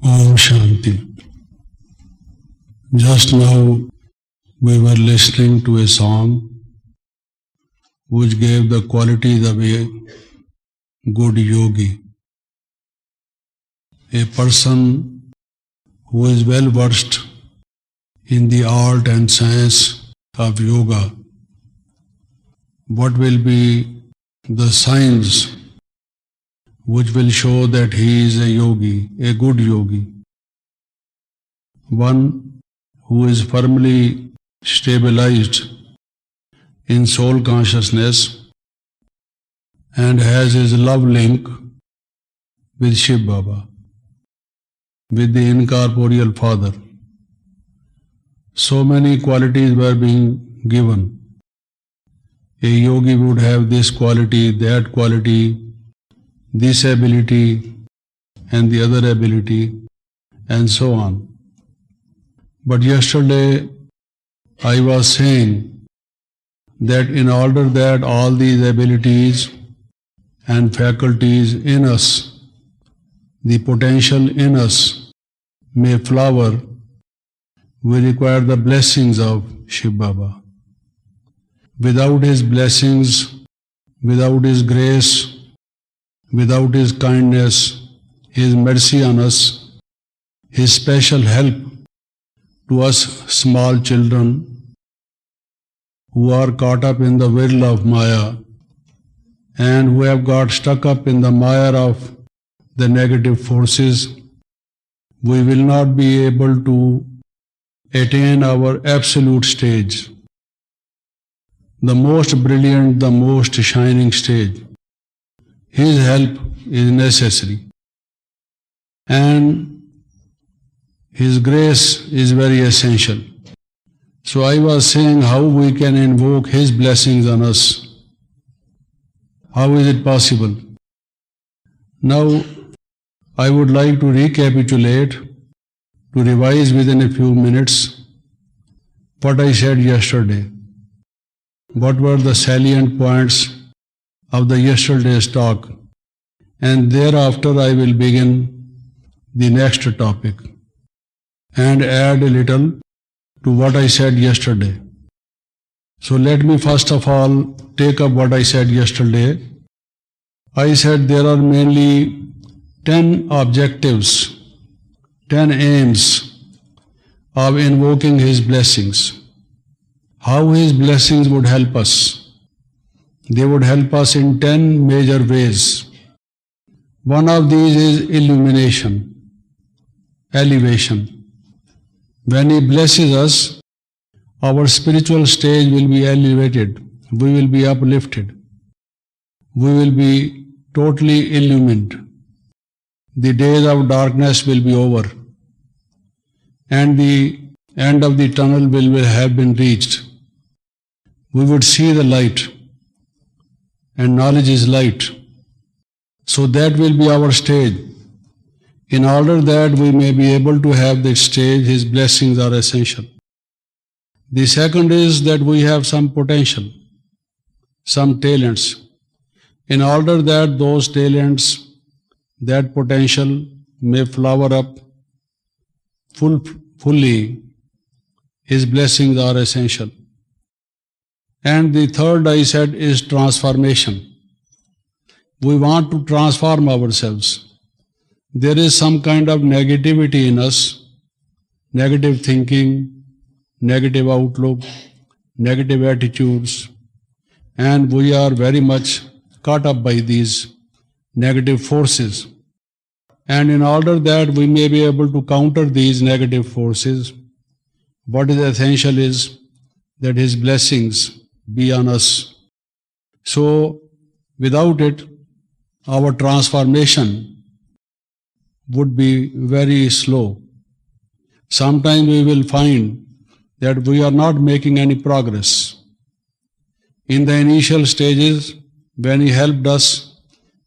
Om Shanti. Just now we were listening to a song which gave the qualities of a good yogi, a person who is well versed in the art and science of yoga. What will be the signs which will show that he is a yogi, a good yogi? One who is firmly stabilized in soul consciousness and has his love link with Shiv Baba, with the incorporeal Father. So many qualities were being given. A yogi would have this quality, that quality, this ability and the other ability, and so on. But yesterday I was saying that in order that all these abilities and faculties in us, the potential in us may flower, we require the blessings of Shiv Baba. Without his blessings, without his grace, without his kindness, his mercy on us, his special help to us small children who are caught up in the whirl of Maya and who have got stuck up in the mire of the negative forces, we will not be able to attain our absolute stage, the most brilliant, the most shining stage. His help is necessary, and his grace is very essential. So I was saying how we can invoke his blessings on us. How is it possible? Now I would like to recapitulate, to revise within a few minutes what I said yesterday. What were the salient points of the yesterday's talk, and thereafter I will begin the next topic and add a little to what I said yesterday. So let me first of all take up what I said yesterday. I said there are mainly 10 objectives, 10 aims of invoking his blessings. How his blessings would help us? They would help us in 10 major ways. One of these is illumination, elevation. When he blesses us, our spiritual stage will be elevated. We will be uplifted. We will be totally illumined. The days of darkness will be over, and the end of the tunnel will have been reached. We would see the light, and knowledge is light. So that will be our stage. In order that we may be able to have that stage, his blessings are essential. The second is that we have some potential, some talents. In order that those talents, that potential may flower up fully, his blessings are essential. And the third I said is transformation. We want to transform ourselves. There is some kind of negativity in us, negative thinking, negative outlook, negative attitudes, and we are very much caught up by these negative forces. And in order that we may be able to counter these negative forces, what is essential is that his blessings be on us. So without it, our transformation would be very slow. Sometimes we will find that we are not making any progress. In the initial stages, when he helped us,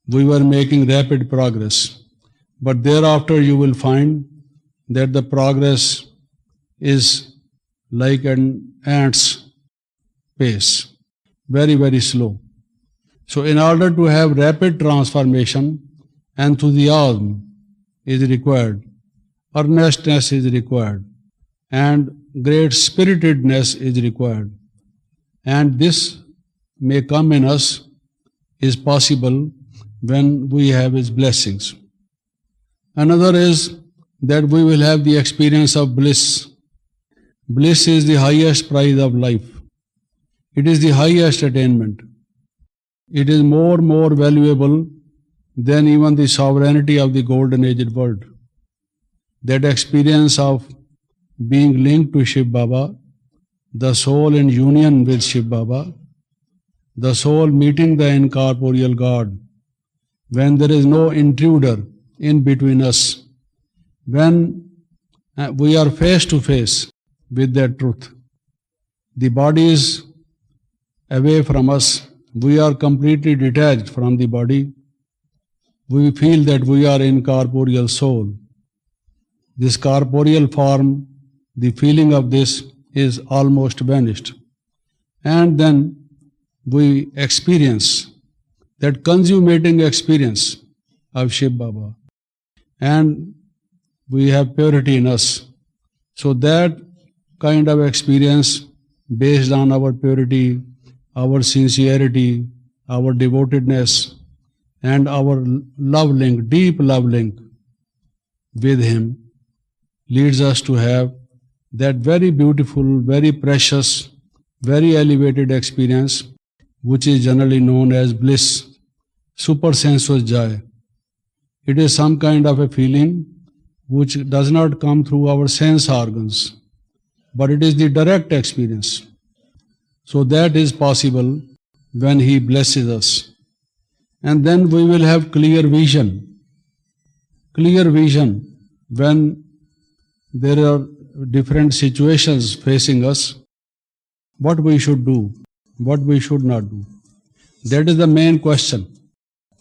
we were making rapid progress. But thereafter you will find that the progress is like an ant's pace, very, very slow. So in order to have rapid transformation, enthusiasm is required. earnestness is required, and great spiritedness is required. And this may come in us, is possible when we have His blessings. Another is that we will have the experience of bliss. Bliss is the highest prize of life. It is the highest attainment. It is more valuable than even the sovereignty of the golden aged world. That experience of being linked to Shiv Baba, the soul in union with Shiv Baba, the soul meeting the incorporeal God, when there is no intruder in between us, when we are face to face with that truth. The body is away from us, we are completely detached from the body. We feel that we are incorporeal soul. This corporeal form, the feeling of this is almost vanished. And then we experience that consummating experience of Shiv Baba. And we have purity in us. So that kind of experience based on our purity, our sincerity, our devotedness, and our love link, deep love link with Him, leads us to have that very beautiful, very precious, very elevated experience, which is generally known as bliss, supersensuous joy. It is some kind of a feeling which does not come through our sense organs, but it is the direct experience. So that is possible when He blesses us. And then we will have clear vision. Clear vision when there are different situations facing us, what we should do, what we should not do. That is the main question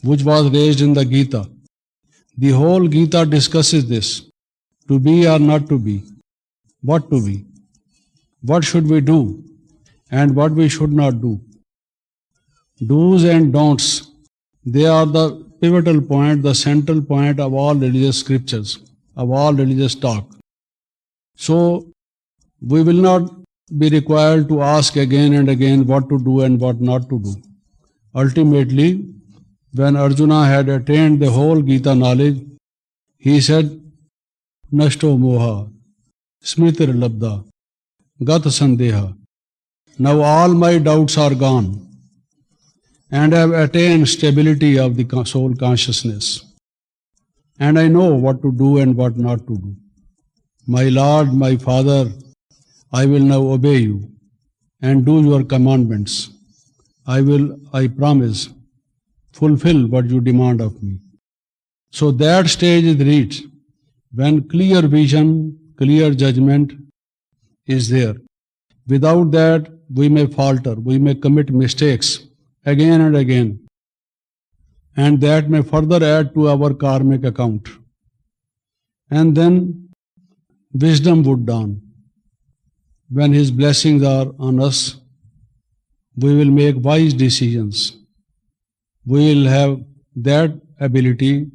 which was raised in the Gita. The whole Gita discusses this, to be or not to be, what to be, what should we do, and what we should not do. Do's and don'ts, they are the pivotal point, the central point of all religious scriptures, of all religious talk. So, we will not be required to ask again and again what to do and what not to do. Ultimately, when Arjuna had attained the whole Gita knowledge, he said, Nashto moha, smritir labdha, gata sandeha. Now all my doubts are gone, and I have attained stability of the soul consciousness. And I know what to do and what not to do. My Lord, my Father, I will now obey you and do your commandments. I promise, fulfill what you demand of me. So that stage is reached when clear vision, clear judgment is there. Without that, we may falter, we may commit mistakes again and again, and that may further add to our karmic account. And then wisdom would dawn. When His blessings are on us, we will make wise decisions. We will have that ability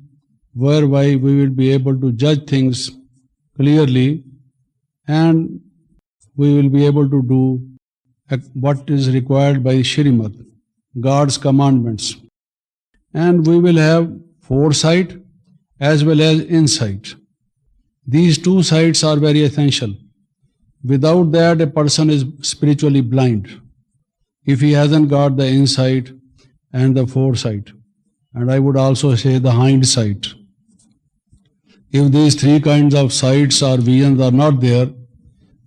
whereby we will be able to judge things clearly, and we will be able to do what is required by Shrimad, God's commandments. And we will have foresight as well as insight. These two sides are very essential. Without that, a person is spiritually blind if he hasn't got the insight and the foresight. And I would also say the hindsight. If these three kinds of sights or visions are not there,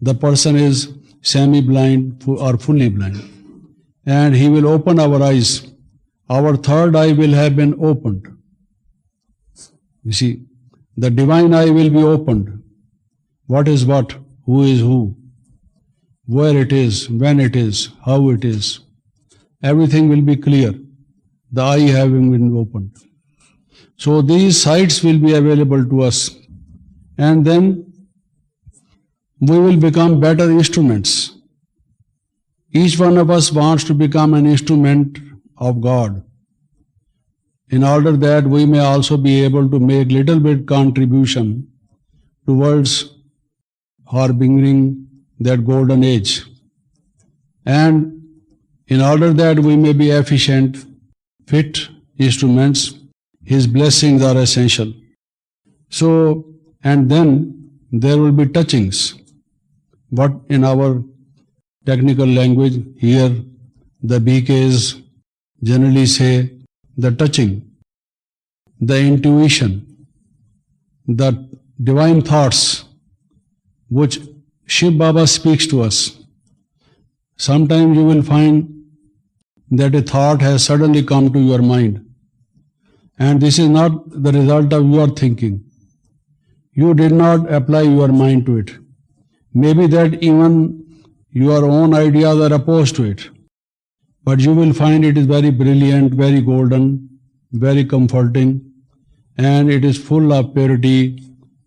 the person is semi-blind or fully blind. And he will open our eyes. Our third eye will have been opened. You see, the divine eye will be opened. What is what? Who is who? Where it is, when it is, how it is. Everything will be clear. The eye having been opened. So these sights will be available to us. And then we will become better instruments. Each one of us wants to become an instrument of God, in order that we may also be able to make little bit contribution towards harboring that golden age. And in order that we may be efficient, fit instruments, His blessings are essential. So, and then there will be touchings. What in our technical language here, the BKs generally say the touching, the intuition, the divine thoughts which Shiv Baba speaks to us. Sometimes you will find that a thought has suddenly come to your mind, and this is not the result of your thinking. You did not apply your mind to it. Maybe that even your own ideas are opposed to it, but you will find it is very brilliant, very golden, very comforting, and it is full of purity.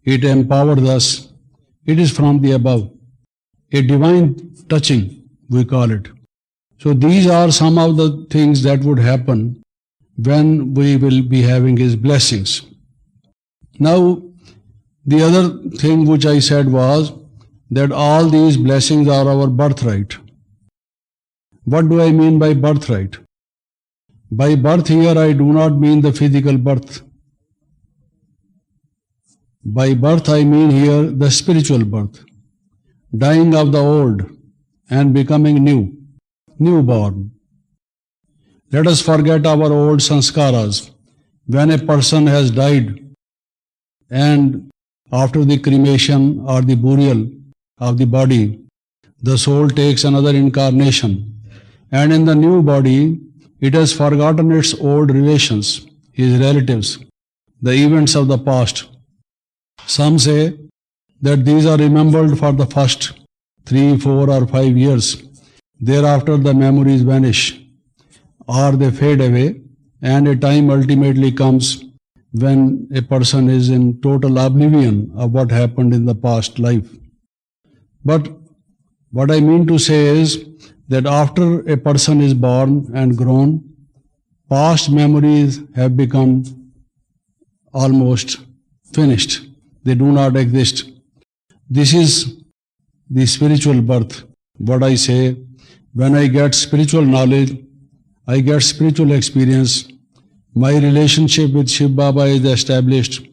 It empowers us. It is from the above. A divine touching, we call it. So these are some of the things that would happen when we will be having His blessings. Now, the other thing which I said was that all these blessings are our birthright. What do I mean by birthright? By birth here I do not mean the physical birth. By birth I mean here the spiritual birth, dying of the old and becoming new, newborn. Let us forget our old sanskaras. When a person has died and after the cremation or the burial of the body, the soul takes another incarnation, and in the new body it has forgotten its old relations, its relatives, the events of the past. Some say that these are remembered for the first 3, 4 or 5 years. Thereafter the memories vanish or they fade away, and a time ultimately comes when a person is in total oblivion of what happened in the past life. But what I mean to say is that after a person is born and grown, past memories have become almost finished. They do not exist. This is the spiritual birth. What I say, when I get spiritual knowledge, I get spiritual experience, my relationship with Shiv Baba is established,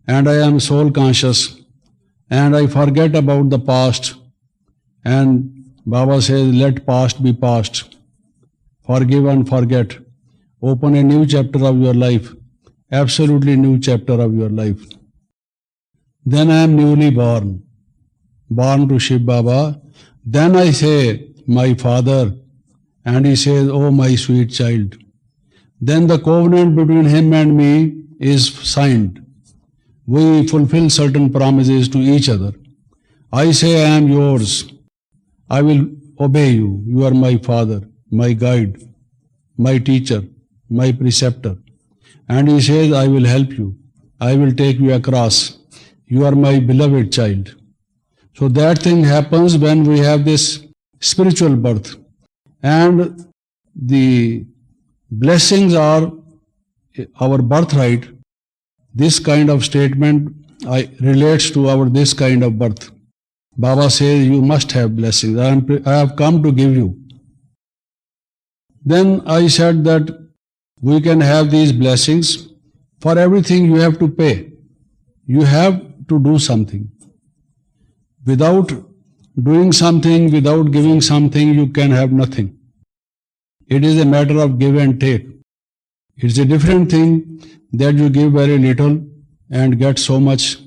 and I am soul conscious, and I forget about the past. And Baba says, let past be past. Forgive and forget. Open a new chapter of your life, absolutely new chapter of your life. Then I am newly born to Shiv Baba. Then I say, my father, and he says, oh my sweet child. Then the covenant between him and me is signed. We fulfill certain promises to each other. I say, I am yours. I will obey you. You are my father, my guide, my teacher, my preceptor. And he says, I will help you. I will take you across. You are my beloved child. So that thing happens when we have this spiritual birth. And the blessings are our birthright. This kind of statement relates to our this kind of birth. Baba says, you must have blessings. I have come to give you. Then I said that we can have these blessings. For everything you have to pay. You have to do something. Without doing something, without giving something, you can have nothing. It is a matter of give and take. It's a different thing that you give very little and get so much.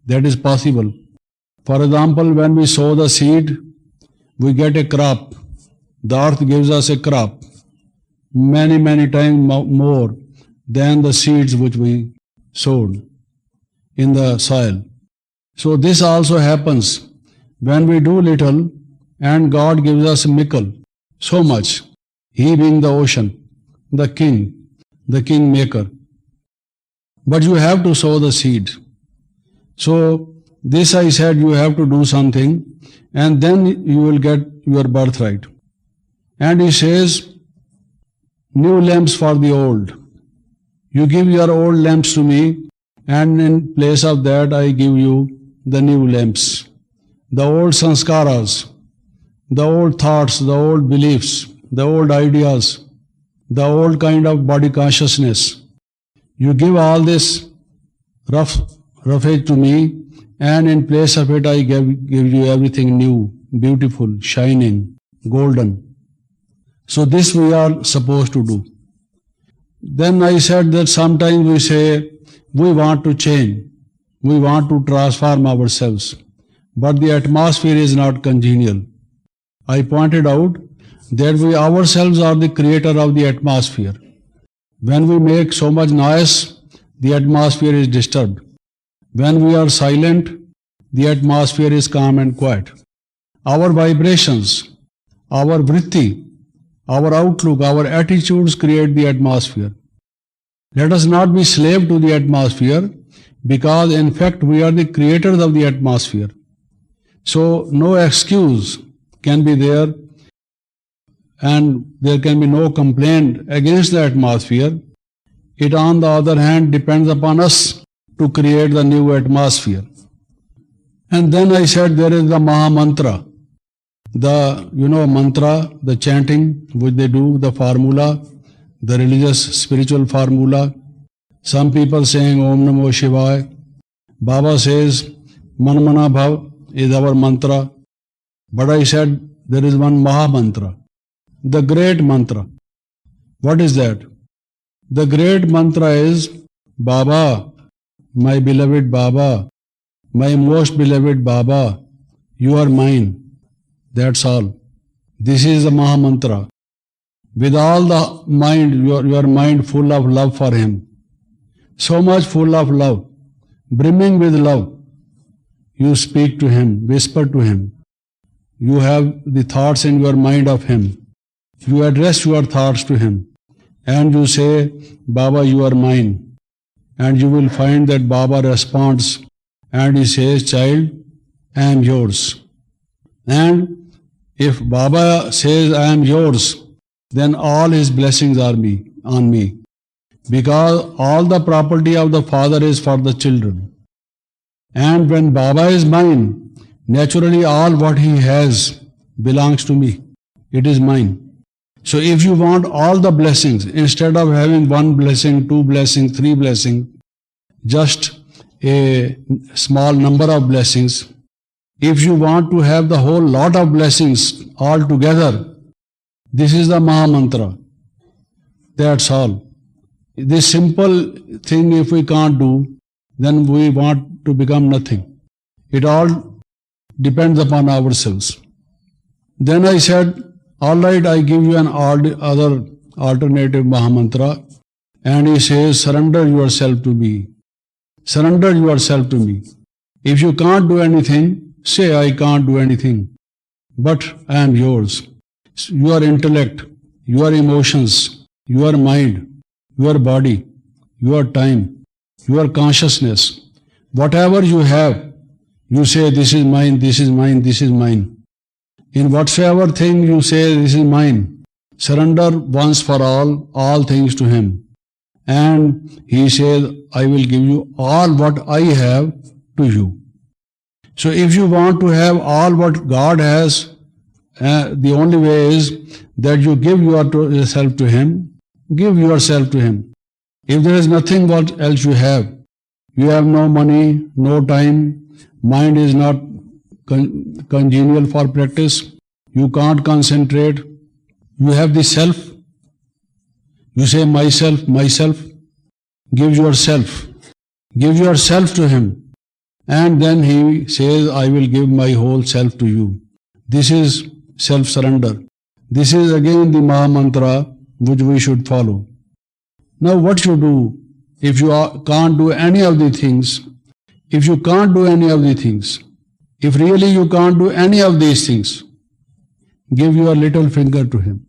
That is possible. For example, when we sow the seed, we get a crop. The earth gives us a crop, many times more than the seeds which we sowed in the soil. So this also happens when we do little and God gives us mickle, so much. He being the ocean, the king maker. But you have to sow the seed. So this I said, you have to do something and then you will get your birthright. And he says, new lamps for the old. You give your old lamps to me, and in place of that I give you the new lamps. The old sanskaras, the old thoughts, the old beliefs, the old ideas, the old kind of body consciousness. You give all this roughage to me, and in place of it I give you everything new, beautiful, shining, golden. So this we are supposed to do. Then I said that sometimes we say we want to change, we want to transform ourselves, but the atmosphere is not congenial. I pointed out that we ourselves are the creator of the atmosphere. When we make so much noise, the atmosphere is disturbed. When we are silent, the atmosphere is calm and quiet. Our vibrations, our vritti, our outlook, our attitudes create the atmosphere. Let us not be slave to the atmosphere, because in fact we are the creators of the atmosphere. So no excuse can be there, and there can be no complaint against the atmosphere. It, on the other hand, depends upon us to create the new atmosphere. And then I said there is the Maha Mantra. The, mantra, the chanting which they do, the formula, the religious, spiritual formula. Some people saying Om Namo Shivaya. Baba says Manmana Bhav is our mantra. But I said there is one Maha Mantra, the great mantra. What is that? The great mantra is Baba, my beloved Baba, my most beloved Baba, you are mine. That's all. This is the Maha Mantra. With all the mind, your mind full of love for Him. So much full of love, brimming with love. You speak to Him, whisper to Him. You have the thoughts in your mind of Him. You address your thoughts to Him. And you say, Baba, you are mine. And you will find that Baba responds and he says, child, I am yours. And if Baba says, I am yours, then all his blessings are on me. Because all the property of the Father is for the children. And when Baba is mine, naturally all what he has belongs to me. It is mine. So if you want all the blessings, instead of having one blessing, two blessings, three blessings, just a small number of blessings, if you want to have the whole lot of blessings all together, this is the Maha Mantra. That's all. This simple thing if we can't do, then we want to become nothing. It all depends upon ourselves. Then I said, all right, I give you an other alternative Maha Mantra, and he says, surrender yourself to me. Surrender yourself to me. If you can't do anything, say I can't do anything, but I am yours. Your intellect, your emotions, your mind, your body, your time, your consciousness, whatever you have, you say this is mine, this is mine, this is mine. In whatsoever thing you say this is mine, surrender once for all things to Him. And He says, I will give you all what I have to you. So if you want to have all what God has, the only way is that you give yourself to Him. Give yourself to Him. If there is nothing what else you have no money, no time, mind is not congenial for practice, you can't concentrate, you have the self, you say myself, myself, give yourself to Him, and then He says, I will give my whole self to you. This is self-surrender. This is again the Maha Mantra which we should follow. Now what you do if you can't do any of the things? If you can't do any of the things, if really you can't do any of these things, give your little finger to Him.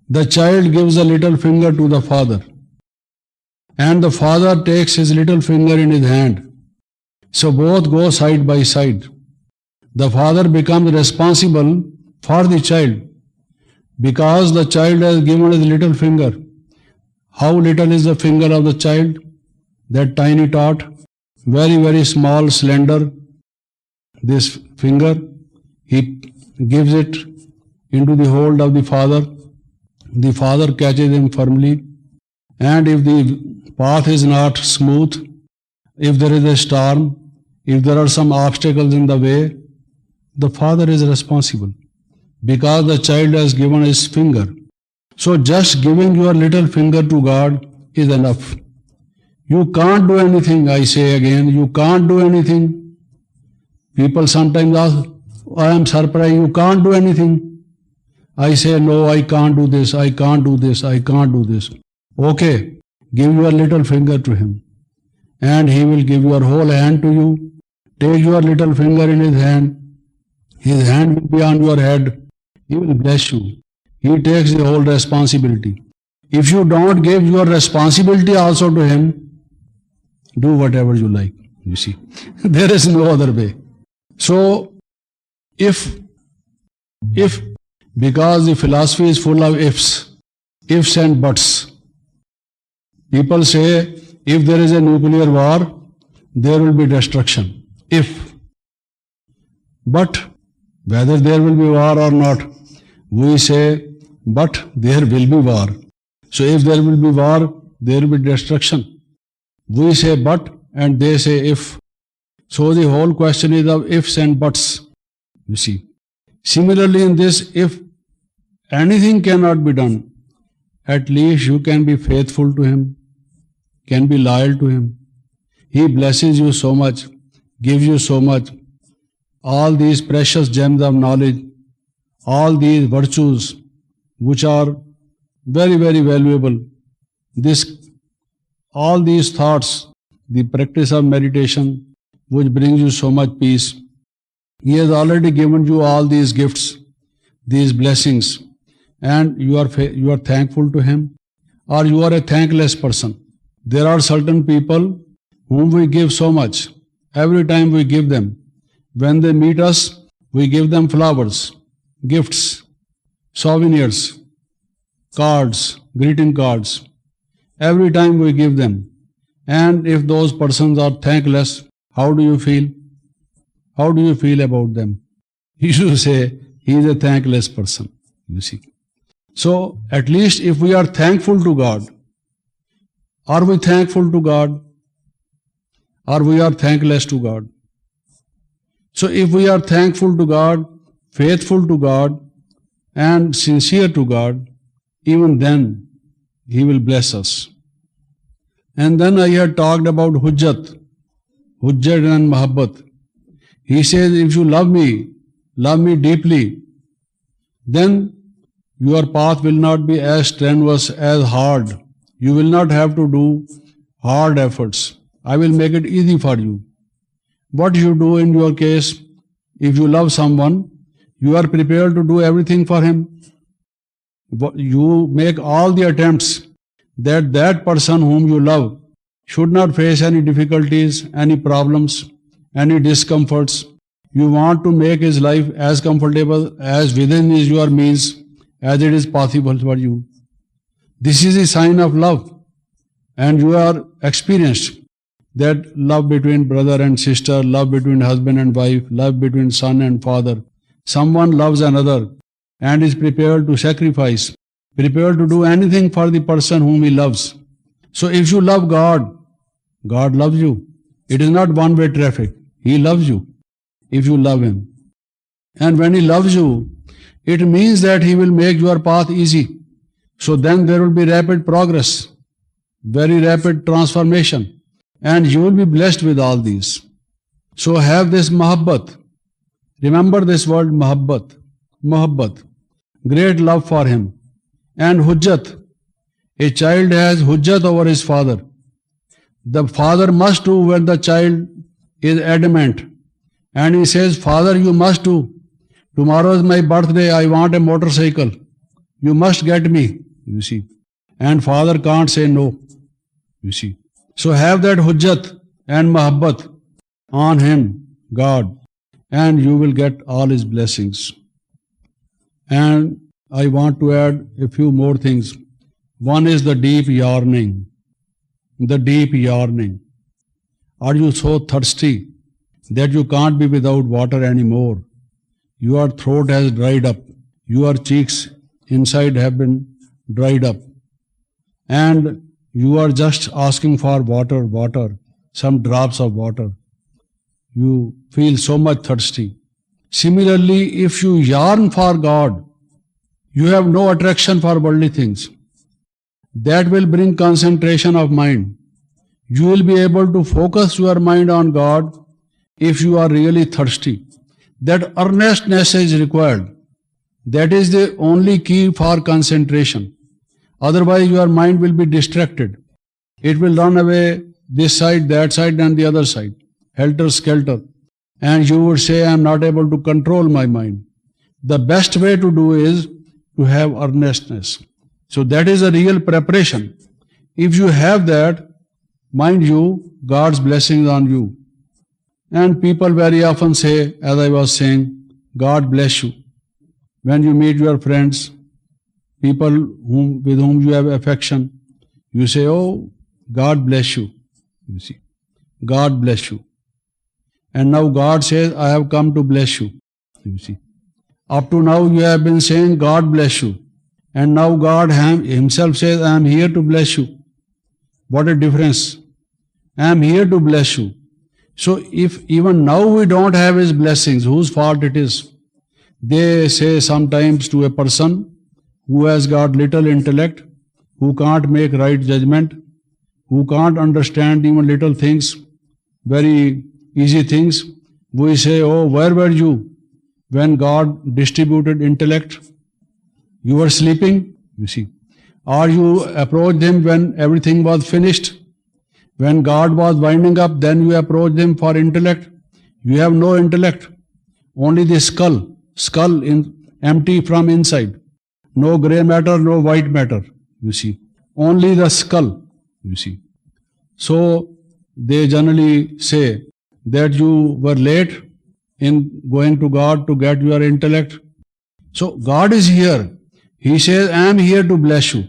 The child gives a little finger to the father, and the father takes his little finger in his hand. So both go side by side. The father becomes responsible for the child because the child has given his little finger. How little is the finger of the child? That tiny tot, very, very small, slender, this finger, he gives it into the hold of the father. The father catches him firmly, and if the path is not smooth, if there is a storm, if there are some obstacles in the way, the father is responsible because the child has given his finger. So just giving your little finger to God is enough. You can't do anything, I say again, you can't do anything. People sometimes ask, I am surprised, you can't do anything. I say, no, I can't do this, I can't do this, I can't do this. Okay, give your little finger to him, and he will give your whole hand to you. Take your little finger in his hand will be on your head, he will bless you. He takes the whole responsibility. If you don't give your responsibility also to him, do whatever you like, you see. There is no other way. So, if because the philosophy is full of ifs and buts. People say, if there is a nuclear war, there will be destruction. If. But, whether there will be war or not, we say, but there will be war. So if there will be war, there will be destruction. We say but, and they say if. So the whole question is of ifs and buts, you see. Similarly in this, if anything cannot be done, at least you can be faithful to him, can be loyal to him. He blesses you so much, gives you so much. All these precious gems of knowledge, all these virtues which are very, very valuable. All these thoughts, the practice of meditation, which brings you so much peace. He has already given you all these gifts, these blessings, and you are thankful to him, or you are a thankless person. There are certain people whom we give so much. Every time we give them. When they meet us, we give them flowers, gifts, souvenirs, cards, greeting cards. Every time we give them. And if those persons are thankless, how do you feel? How do you feel about them? You should say, he is a thankless person, you see. So, at least if we are thankful to God, are we thankful to God? Or we are thankless to God? So, if we are thankful to God, faithful to God, and sincere to God, even then He will bless us. And then I had talked about Hujjat and Mahabbat. He says, if you love me deeply, then your path will not be as strenuous, as hard. You will not have to do hard efforts. I will make it easy for you. What you do in your case, if you love someone, you are prepared to do everything for him. You make all the attempts that that person whom you love should not face any difficulties, any problems, any discomforts. You want to make his life as comfortable as within your means as it is possible for you. This is a sign of love. And you are experienced that love between brother and sister, love between husband and wife, love between son and father. Someone loves another and is prepared to sacrifice, prepared to do anything for the person whom he loves. So if you love God, God loves you. It is not one-way traffic. He loves you if you love him. And when he loves you, it means that he will make your path easy. So then there will be rapid progress, very rapid transformation, and you will be blessed with all these. So have this mahabbat. Remember this word mahabbat, great love for him. And hujjat, a child has hujjat over his father. The father must do when the child is adamant. And he says, Father, you must do. Tomorrow is my birthday, I want a motorcycle. You must get me, you see. And father can't say no, you see. So have that hujjat and mahabbat on him, God, and you will get all his blessings. And I want to add a few more things. One is the deep yearning. The deep yearning. Are you so thirsty that you can't be without water anymore? Your throat has dried up. Your cheeks inside have been dried up. And you are just asking for water, some drops of water. You feel so much thirsty. Similarly, if you yearn for God, you have no attraction for worldly things. That will bring concentration of mind. You will be able to focus your mind on God if you are really thirsty. That earnestness is required. That is the only key for concentration. Otherwise, your mind will be distracted. It will run away this side, that side, and the other side, helter-skelter. And you would say, I am not able to control my mind. The best way to do is to have earnestness. So that is a real preparation. If you have that, mind you, God's blessings on you. And people very often say, as I was saying, God bless you. When you meet your friends, people with whom you have affection, you say, oh, God bless you. You see, God bless you. And now God says, I have come to bless you. You see, up to now you have been saying, God bless you. And now God himself says, I am here to bless you. What a difference. I am here to bless you. So if even now we don't have His blessings, whose fault it is? They say sometimes to a person who has got little intellect, who can't make right judgment, who can't understand even little things, very easy things, we say, oh, where were you when God distributed intellect? You were sleeping, you see. Or you approached Him when everything was finished. When God was winding up, then you approached Him for intellect. You have no intellect, only the skull empty from inside. No grey matter, no white matter, you see. Only the skull, you see. So they generally say that you were late in going to God to get your intellect. So God is here. He says, I am here to bless you.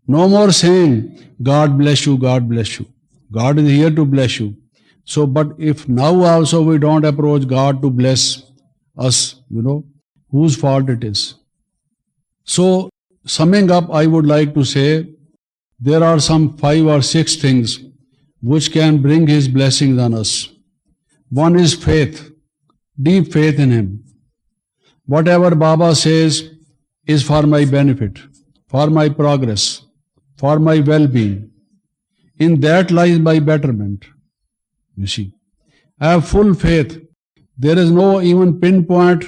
No more saying, God bless you, God bless you. God is here to bless you. So, but if now also we don't approach God to bless us, whose fault it is? So, summing up, I would like to say, there are some 5 or 6 things which can bring His blessings on us. One is faith, deep faith in Him. Whatever Baba says is for my benefit, for my progress, for my well-being. In that lies my betterment. You see, I have full faith. There is no even pinpoint,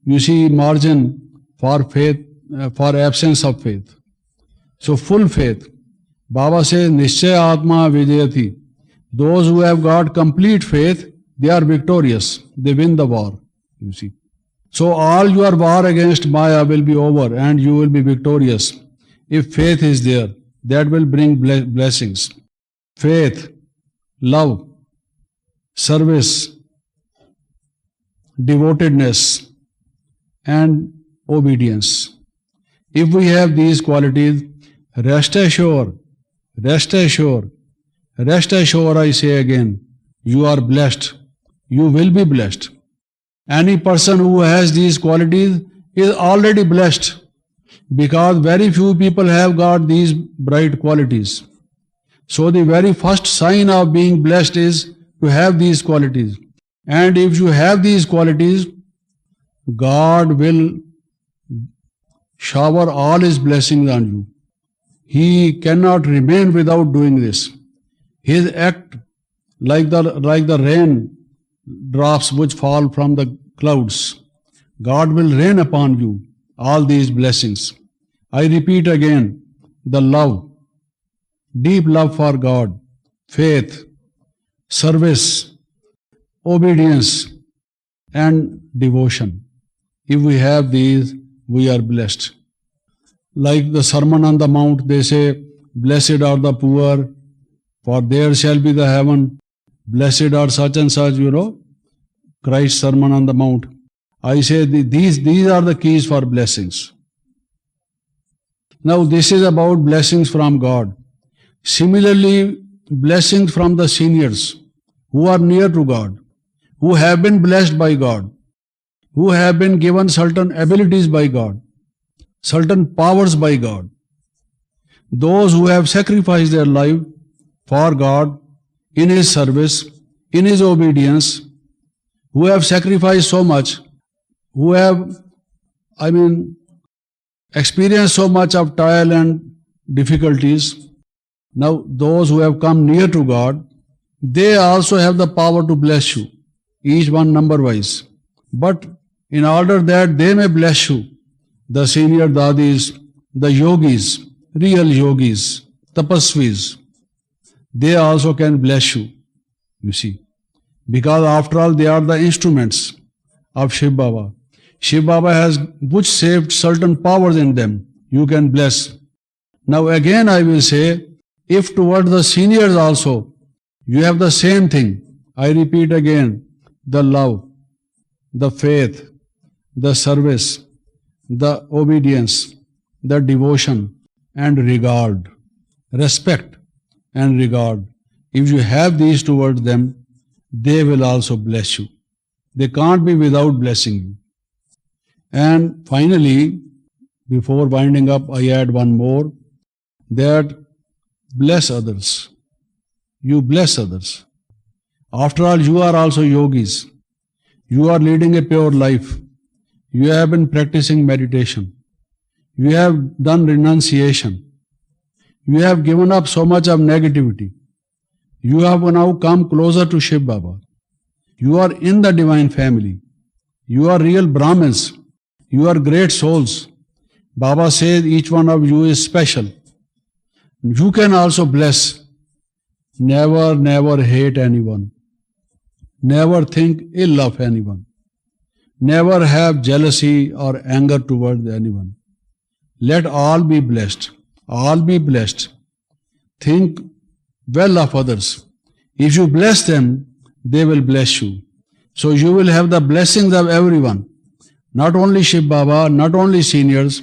margin for faith, for absence of faith. So full faith. Baba says, Nishchay Atma Vijayati. Those who have got complete faith, they are victorious. They win the war. You see. So all your war against Maya will be over and you will be victorious. If faith is there, that will bring blessings. Faith, love, service, devotedness, and obedience. If we have these qualities, rest assured, I say again, you are blessed. You will be blessed. Any person who has these qualities is already blessed, because very few people have got these bright qualities. So the very first sign of being blessed is to have these qualities. And if you have these qualities, God will shower all His blessings on you. He cannot remain without doing this. His act, like the rain drops which fall from the clouds, God will rain upon you all these blessings. I repeat again, the love, deep love for God, faith, service, obedience, and devotion. If we have these, we are blessed. Like the Sermon on the Mount, they say, blessed are the poor, for there shall be the heaven. Blessed are such and such, Christ's Sermon on the Mount. I say these are the keys for blessings. Now this is about blessings from God. Similarly, blessings from the seniors, who are near to God, who have been blessed by God, who have been given certain abilities by God, certain powers by God. Those who have sacrificed their life for God, in His service, in His obedience, who have sacrificed so much, who have, experienced so much of trial and difficulties. Now, those who have come near to God, they also have the power to bless you, each one number-wise. But in order that they may bless you, the senior dadis, the yogis, real yogis, tapasvis, they also can bless you, you see. Because after all, they are the instruments of Shiv Baba. Shiv Baba has vouchsafed certain powers in them. You can bless. Now again I will say, if toward the seniors also, you have the same thing. I repeat again, the love, the faith, the service, the obedience, the devotion and regard, respect and regard. If you have these towards them, they will also bless you. They can't be without blessing you. And finally, before winding up, I add one more, that bless others. You bless others. After all, you are also yogis. You are leading a pure life. You have been practicing meditation. You have done renunciation. You have given up so much of negativity. You have now come closer to Shiv Baba. You are in the divine family. You are real Brahmins. You are great souls. Baba says each one of you is special. You can also bless. Never, never hate anyone. Never think ill of anyone. Never have jealousy or anger towards anyone. Let all be blessed. All be blessed. Think well of others. If you bless them, they will bless you. So you will have the blessings of everyone. Not only Shiv Baba, not only seniors,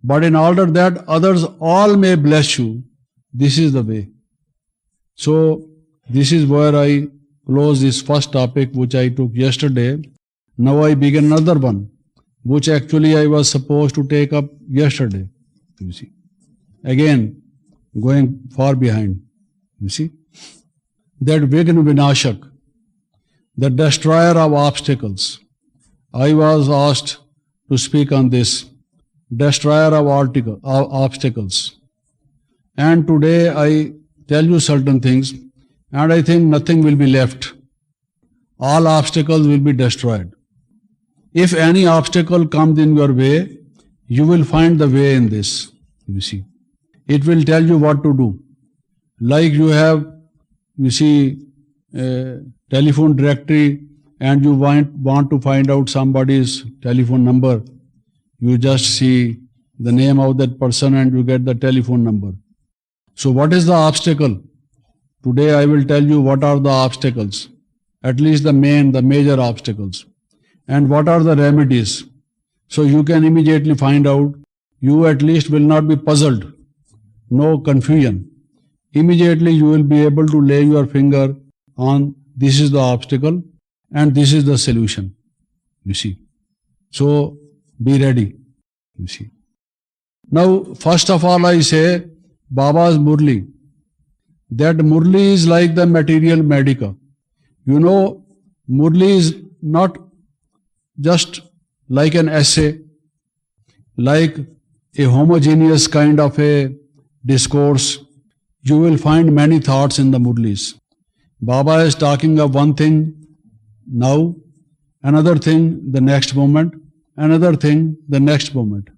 but in order that others all may bless you. This is the way. So this is where I close this first topic which I took yesterday. Now I begin another one, which actually I was supposed to take up yesterday. You see. Again, going far behind. You see. That Vigna Vinashak, the destroyer of obstacles. I was asked to speak on this, destroyer of obstacles. And today I tell you certain things, and I think nothing will be left. All obstacles will be destroyed. If any obstacle comes in your way, you will find the way in this, you see. It will tell you what to do. Like you have, you see, telephone directory, and you want to find out somebody's telephone number. You just see the name of that person and you get the telephone number. So what is the obstacle? Today I will tell you what are the obstacles, at least the major obstacles, and what are the remedies. So you can immediately find out. You at least will not be puzzled, no confusion. Immediately you will be able to lay your finger on this is the obstacle and this is the solution, you see. So be ready, you see. Now first of all I say Baba's Murli. That Murli is like the material medica. You know, Murli is not just like an essay, like a homogeneous kind of a discourse. You will find many thoughts in the Murlis. Baba is talking of one thing now, another thing the next moment, another thing the next moment.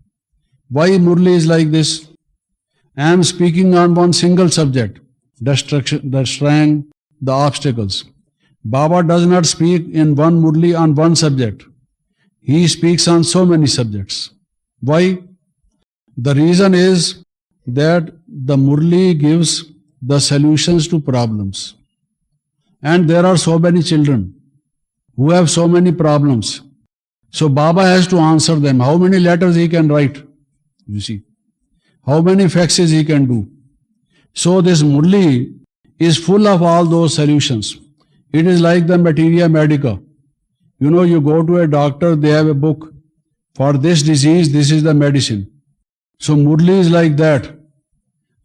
Why Murli is like this? I am speaking on one single subject, destroying the obstacles. Baba does not speak in one Murli on one subject. He speaks on so many subjects. Why? The reason is that the Murli gives the solutions to problems. And there are so many children who have so many problems. So Baba has to answer them. How many letters he can write? You see. How many faxes he can do. So this Murli is full of all those solutions. It is like the materia medica. You know, you go to a doctor, they have a book. For this disease, this is the medicine. So Murli is like that.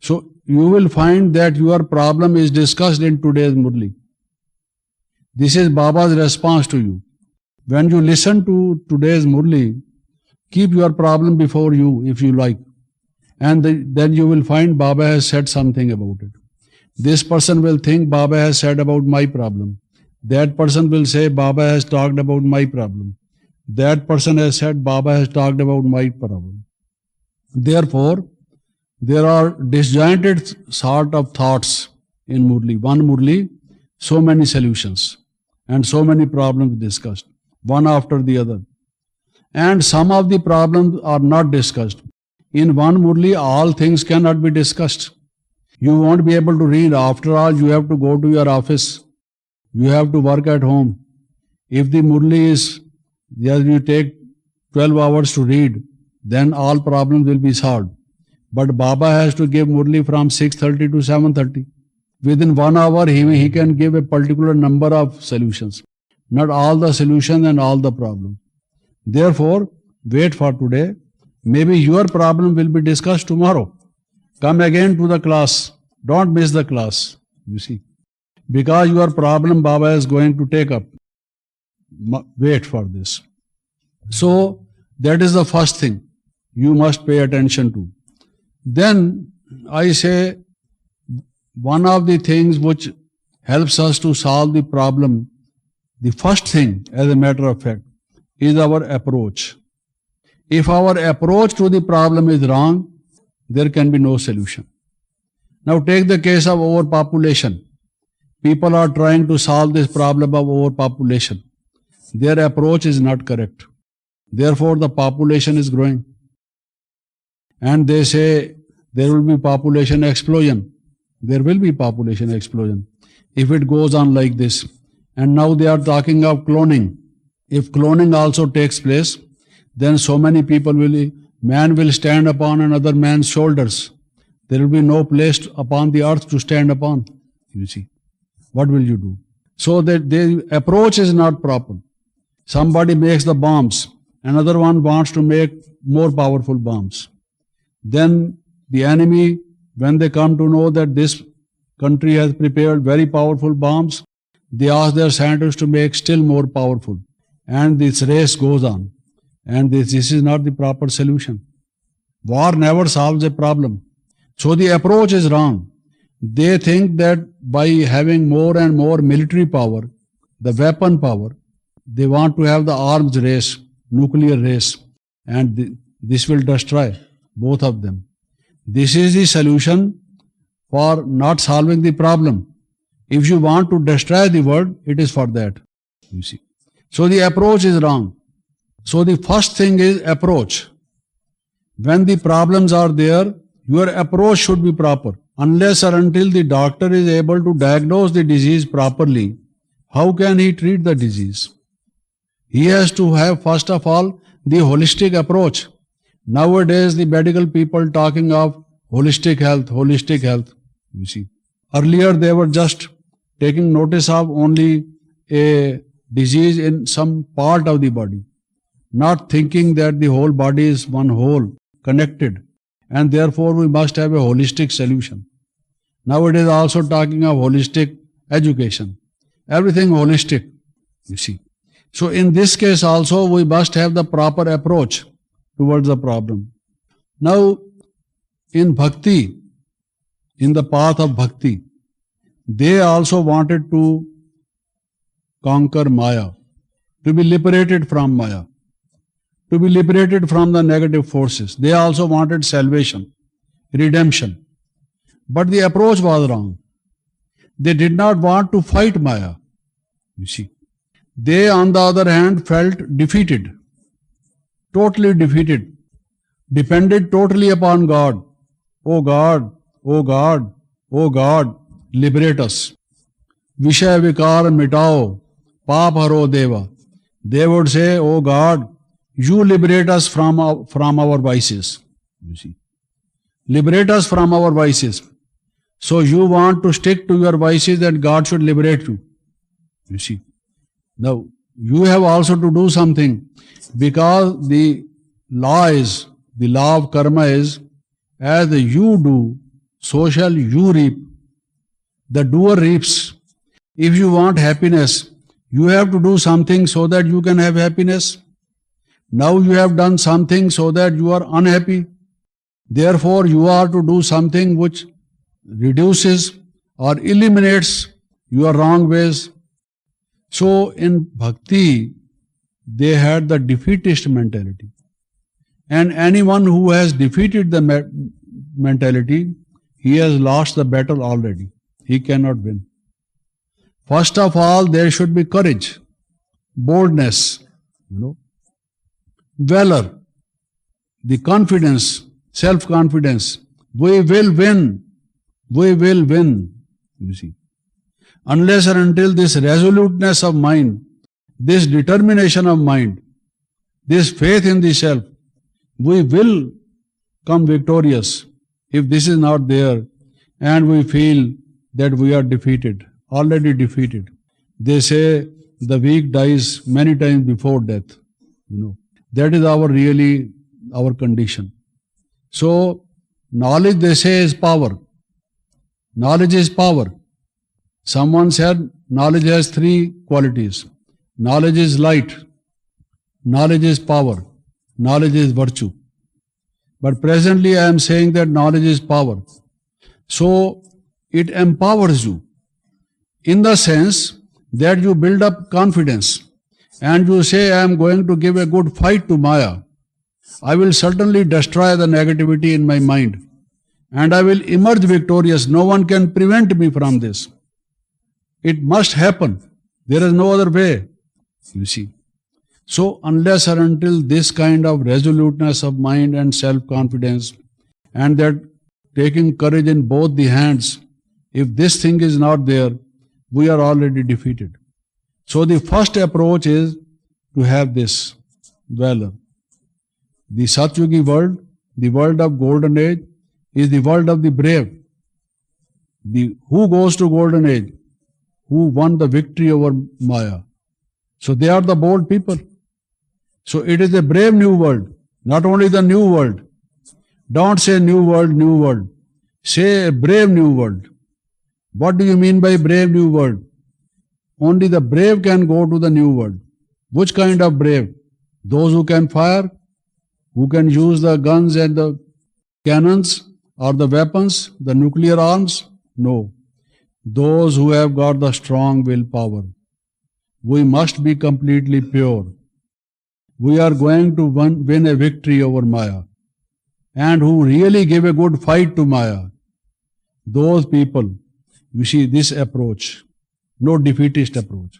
So you will find that your problem is discussed in today's Murli. This is Baba's response to you. When you listen to today's Murli, keep your problem before you if you like. And then you will find Baba has said something about it. This person will think Baba has said about my problem. That person will say Baba has talked about my problem. That person has said Baba has talked about my problem. Therefore, there are disjointed sort of thoughts in Murli. One Murli, so many solutions and so many problems discussed, one after the other. And some of the problems are not discussed. In one Murli, all things cannot be discussed. You won't be able to read. After all, you have to go to your office. You have to work at home. If the Murli is, you take 12 hours to read, then all problems will be solved. But Baba has to give Murli from 6:30 to 7:30. Within 1 hour, he can give a particular number of solutions. Not all the solutions and all the problems. Therefore, wait for today. Maybe your problem will be discussed tomorrow. Come again to the class. Don't miss the class. You see. Because your problem Baba is going to take up. Wait for this. So, that is the first thing you must pay attention to. Then, I say, one of the things which helps us to solve the problem, the first thing, as a matter of fact, is our approach. If our approach to the problem is wrong, there can be no solution. Now take the case of overpopulation. People are trying to solve this problem of overpopulation. Their approach is not correct. Therefore, the population is growing. And they say there will be population explosion. There will be population explosion if it goes on like this. And now they are talking of cloning. If cloning also takes place, then so many people man will stand upon another man's shoulders. There will be no place upon the earth to stand upon. You see, what will you do? So that the approach is not proper. Somebody makes the bombs. Another one wants to make more powerful bombs. Then the enemy, when they come to know that this country has prepared very powerful bombs, they ask their scientists to make still more powerful. And this race goes on. And this is not the proper solution. War never solves a problem. So the approach is wrong. They think that by having more and more military power, the weapon power, they want to have the arms race, nuclear race, and this will destroy both of them. This is the solution for not solving the problem. If you want to destroy the world, it is for that. You see. So the approach is wrong. So the first thing is approach. When the problems are there, your approach should be proper. Unless or until the doctor is able to diagnose the disease properly, how can he treat the disease? He has to have, first of all, the holistic approach. Nowadays, the medical people talking of holistic health, you see. Earlier, they were just taking notice of only a disease in some part of the body, not thinking that the whole body is one whole, connected, and therefore we must have a holistic solution. Nowadays, also talking of holistic education. Everything holistic, you see. So in this case also, we must have the proper approach towards the problem. Now, in bhakti, in the path of bhakti, they also wanted to conquer Maya, to be liberated from Maya, to be liberated from the negative forces. They also wanted salvation, redemption. But the approach was wrong. They did not want to fight Maya, you see. They, on the other hand, felt defeated, totally defeated, depended totally upon God. Oh God, oh God, oh God, liberate us. Vishaya vikar mitao, paap haro deva. They would say, oh God, you liberate us from our vices. You see, liberate us from our vices. So you want to stick to your vices that God should liberate you. You see. Now, you have also to do something, because the law of karma is, as you do, so shall you reap. The doer reaps. If you want happiness, you have to do something so that you can have happiness. Now you have done something so that you are unhappy. Therefore, you are to do something which reduces or eliminates your wrong ways. So in bhakti, they had the defeatist mentality. And anyone who has defeated the mentality, he has lost the battle already. He cannot win. First of all, there should be courage, boldness, valor, the confidence, self-confidence. We will win. We will win, you see. Unless and until this resoluteness of mind, this determination of mind, this faith in the self, we will come victorious. If this is not there and we feel that we are defeated, already defeated. They say the weak dies many times before death. That is our condition. So, knowledge, they say, is power. Knowledge is power. Someone said knowledge has three qualities. Knowledge is light. Knowledge is power. Knowledge is virtue. But presently I am saying that knowledge is power. So, it empowers you in the sense that you build up confidence and you say, I am going to give a good fight to Maya. I will certainly destroy the negativity in my mind and I will emerge victorious. No one can prevent me from this. It must happen. There is no other way, you see. So, unless or until this kind of resoluteness of mind and self-confidence and that taking courage in both the hands, if this thing is not there, we are already defeated. So the first approach is to have this valor. The Satyugi world, the world of golden age, is the world of the brave. Who goes to golden age? Who won the victory over Maya? So they are the bold people. So it is a brave new world, not only the new world. Don't say new world, new world. Say a brave new world. What do you mean by brave new world? Only the brave can go to the new world. Which kind of brave? Those who can fire, who can use the guns and the cannons or the weapons, the nuclear arms? No. Those who have got the strong willpower. We must be completely pure. We are going to win a victory over Maya. And who really give a good fight to Maya. Those people, you see this approach, no defeatist approach.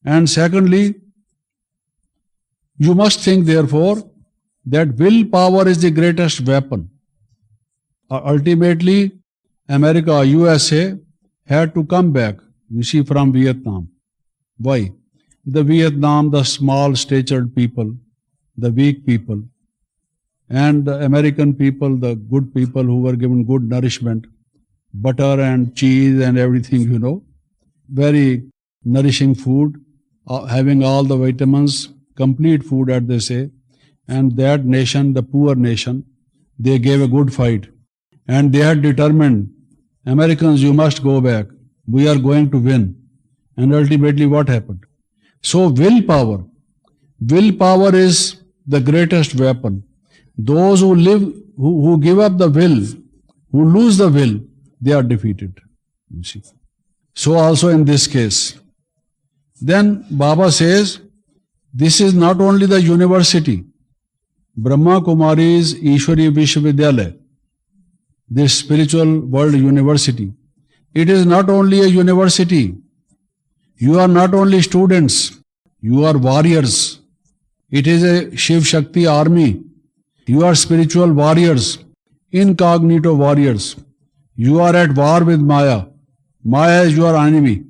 And secondly, you must think therefore that willpower is the greatest weapon. Ultimately, America, USA had to come back, you see, from Vietnam. Why? The Vietnam, the small-statured people, the weak people, and the American people, the good people who were given good nourishment, butter and cheese and everything, very nourishing food, having all the vitamins, complete food, as they say. And that nation, the poor nation, they gave a good fight. And they had determined, Americans, you must go back. We are going to win. And ultimately what happened? So willpower Willpower is the greatest weapon. Those who live, who give up the will, who lose the will, they are defeated. You see. So also in this case. Then Baba says, this is not only the university, Brahma Kumari's Ishwari Vishwavidyalaya, this spiritual world university. It is not only a university. You are not only students, you are warriors. It is a Shiv Shakti army. You are spiritual warriors, incognito warriors. You are at war with Maya. Maya is your enemy.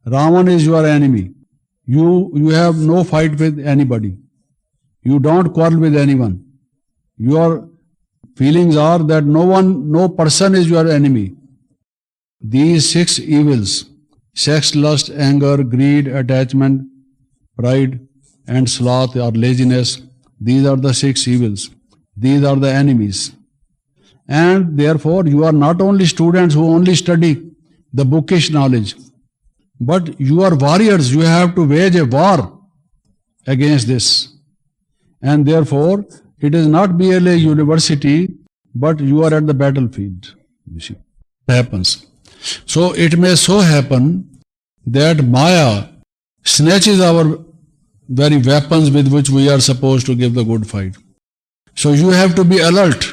Ravan is your enemy. You have no fight with anybody. You don't quarrel with anyone. Your feelings are that no person is your enemy. These 6 evils, Sex, lust, anger, greed, attachment, pride, and sloth or laziness. These are the 6 evils. These are the enemies. And therefore, you are not only students who only study the bookish knowledge, but you are warriors. You have to wage a war against this. And therefore, it is not merely a university, but you are at the battlefield. You see, it happens. So it may so happen that Maya snatches our very weapons with which we are supposed to give the good fight. So you have to be alert.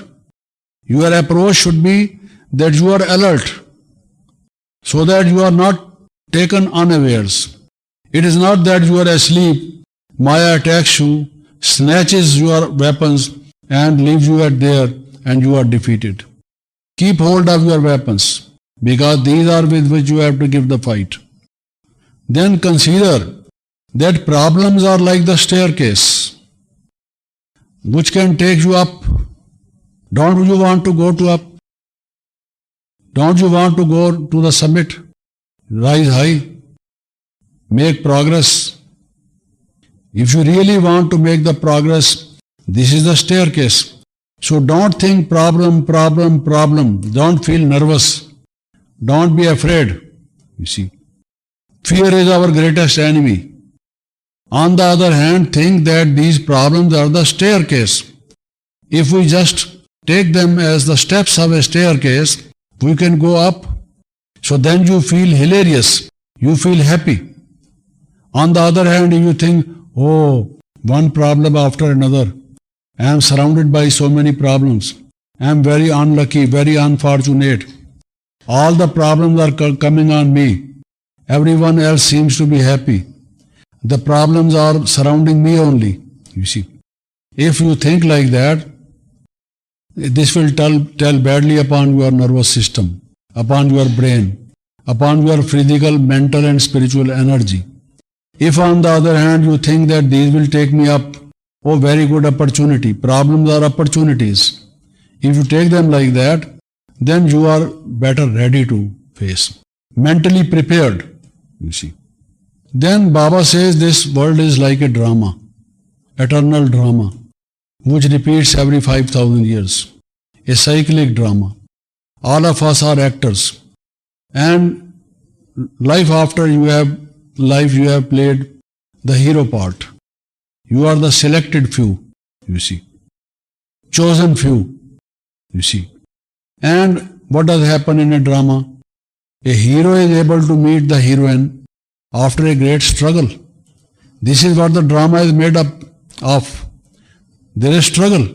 Your approach should be that you are alert, so that you are not taken unawares. It is not that you are asleep, Maya attacks you, snatches your weapons and leaves you at there and you are defeated. Keep hold of your weapons, because these are with which you have to give the fight. Then consider that problems are like the staircase, which can take you up. Don't you want to go to up? Don't you want to go to the summit? Rise high, make progress. If you really want to make the progress, this is the staircase. So don't think problem. Don't feel nervous. Don't be afraid. You see, fear is our greatest enemy. On the other hand, think that these problems are the staircase. If we just take them as the steps of a staircase, we can go up. So then you feel hilarious. You feel happy. On the other hand, if you think, oh, one problem after another, I am surrounded by so many problems. I am very unlucky, very unfortunate. All the problems are coming on me. Everyone else seems to be happy. The problems are surrounding me only. You see, if you think like that, this will tell badly upon your nervous system, upon your brain, upon your physical, mental and spiritual energy. If on the other hand you think that these will take me up, oh, very good opportunity. Problems are opportunities. If you take them like that, then you are better ready to face. Mentally prepared, you see. Then Baba says this world is like a drama, eternal drama, which repeats every 5,000 years. A cyclic drama. All of us are actors. And life after you have played the hero part. You are the selected few, you see. Chosen few, you see. And what does happen in a drama? A hero is able to meet the heroine after a great struggle. This is what the drama is made up of. There is struggle.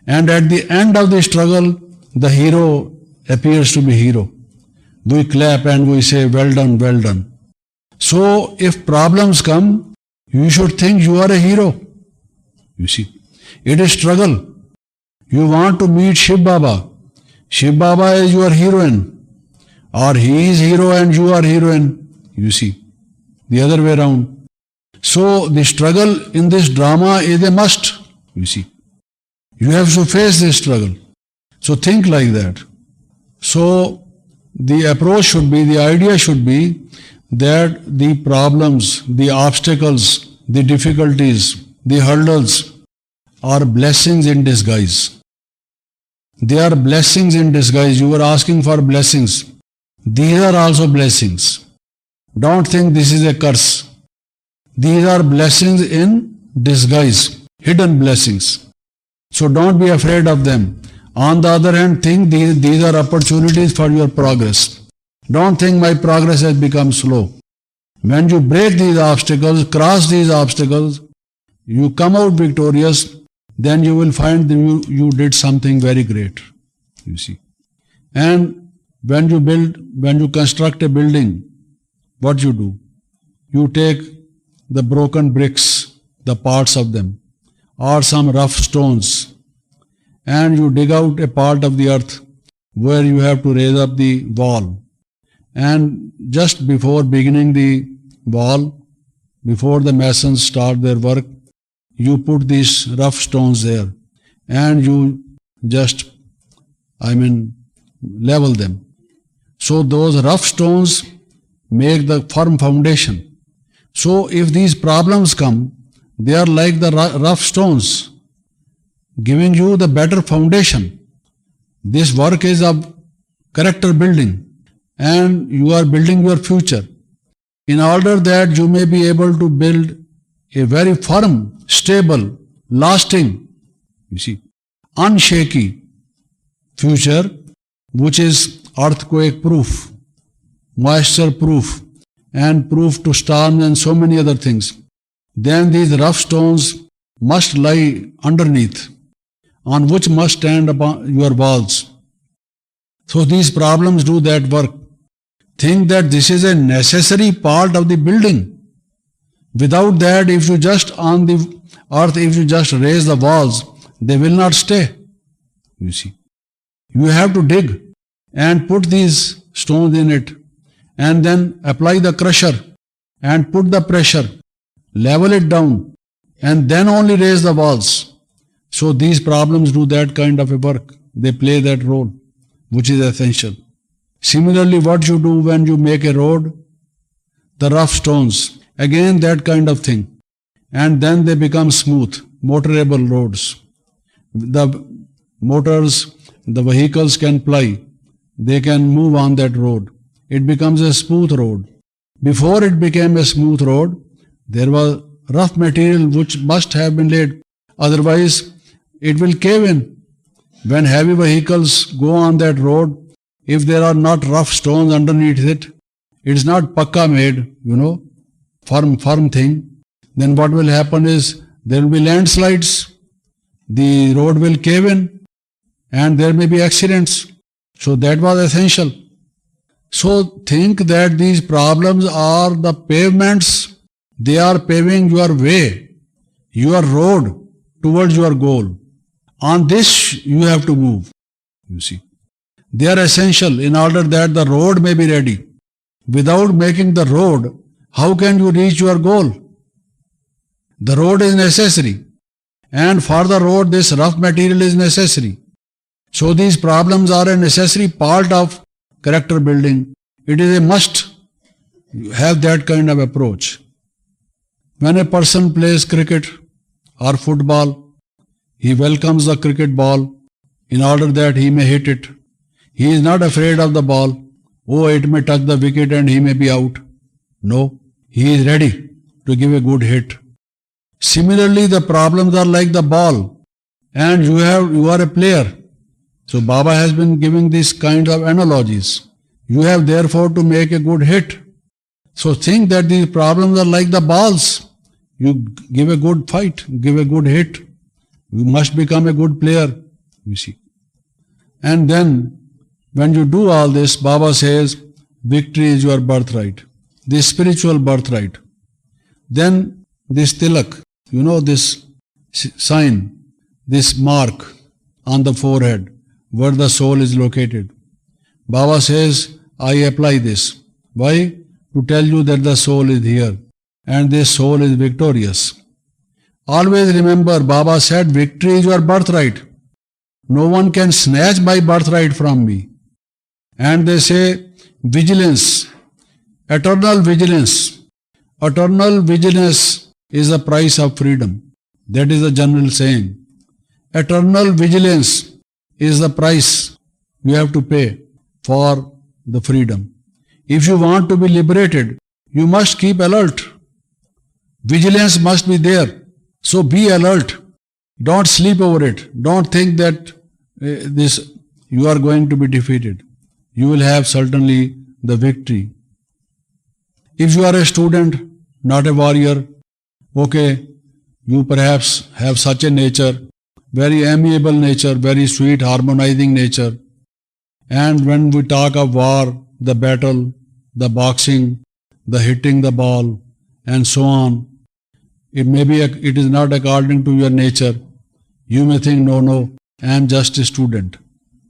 And at the end of the struggle, the hero appears to be hero. We clap and we say, well done, well done. So if problems come, you should think you are a hero. You see, it is struggle. You want to meet Shiv Baba. Shiv Baba is your heroine. Or he is hero and you are heroine. You see, the other way around. So the struggle in this drama is a must. You see, you have to face this struggle. So think like that. So the approach should be, the idea should be that the problems, the obstacles, the difficulties, the hurdles are blessings in disguise. They are blessings in disguise. You are asking for blessings. These are also blessings. Don't think this is a curse. These are blessings in disguise, hidden blessings. So don't be afraid of them. On the other hand, think these are opportunities for your progress. Don't think my progress has become slow. When you break these obstacles, cross these obstacles, you come out victorious, then you will find that you did something very great. You see. And when you construct a building, what you do? You take the broken bricks, the parts of them, or some rough stones, and you dig out a part of the earth where you have to raise up the wall. And just before beginning the wall, before the masons start their work, you put these rough stones there and you just, level them. So those rough stones make the firm foundation. So if these problems come, they are like the rough stones, giving you the better foundation. This work is of character building, and you are building your future in order that you may be able to build a very firm, stable, lasting, unshaky future, which is earthquake proof, moisture proof, and proof to storms and so many other things. Then these rough stones must lie underneath, on which must stand upon your walls. So these problems do that work. Think that this is a necessary part of the building. Without that, if you just on the earth, if you just raise the walls, they will not stay. You have to dig and put these stones in it, and then apply the crusher and put the pressure, level it down, and then only raise the walls. So these problems do that kind of a work. They play that role, which is essential. Similarly, what you do when you make a road, the rough stones, again that kind of thing. And then they become smooth, motorable roads. The motors, the vehicles can ply. They can move on that road. It becomes a smooth road. Before it became a smooth road, there was rough material which must have been laid. Otherwise, it will cave in. When heavy vehicles go on that road, if there are not rough stones underneath it, it is not pakka made, firm thing, then what will happen is there will be landslides, the road will cave in, and there may be accidents. So that was essential. So think that these problems are the pavements, they are paving your way, your road towards your goal. On this you have to move, They are essential in order that the road may be ready. Without making the road, how can you reach your goal? The road is necessary, and for the road this rough material is necessary. So these problems are a necessary part of character building. It is a must have that kind of approach. When a person plays cricket or football, he welcomes the cricket ball in order that he may hit it. He is not afraid of the ball. Oh, it may touch the wicket and he may be out. No, he is ready to give a good hit. Similarly, the problems are like the ball, and you are a player. So Baba has been giving this kind of analogies. You have therefore to make a good hit. So think that these problems are like the balls. You give a good fight, give a good hit. You must become a good player, And then, when you do all this, Baba says, victory is your birthright, this spiritual birthright. Then this tilak, this sign, this mark on the forehead, where the soul is located. Baba says, I apply this. Why? To tell you that the soul is here, and this soul is victorious. Always remember, Baba said, victory is your birthright. No one can snatch my birthright from me. And they say, vigilance, eternal vigilance. Eternal vigilance is the price of freedom. That is the general saying. Eternal vigilance is the price you have to pay for the freedom. If you want to be liberated, you must keep alert. Vigilance must be there. So be alert. Don't sleep over it. Don't think that you are going to be defeated. You will have certainly the victory. If you are a student, not a warrior, okay, you perhaps have such a nature, very amiable nature, very sweet, harmonizing nature. And when we talk of war, the battle, the boxing, the hitting the ball, and so on, it is not according to your nature. You may think, no, I am just a student.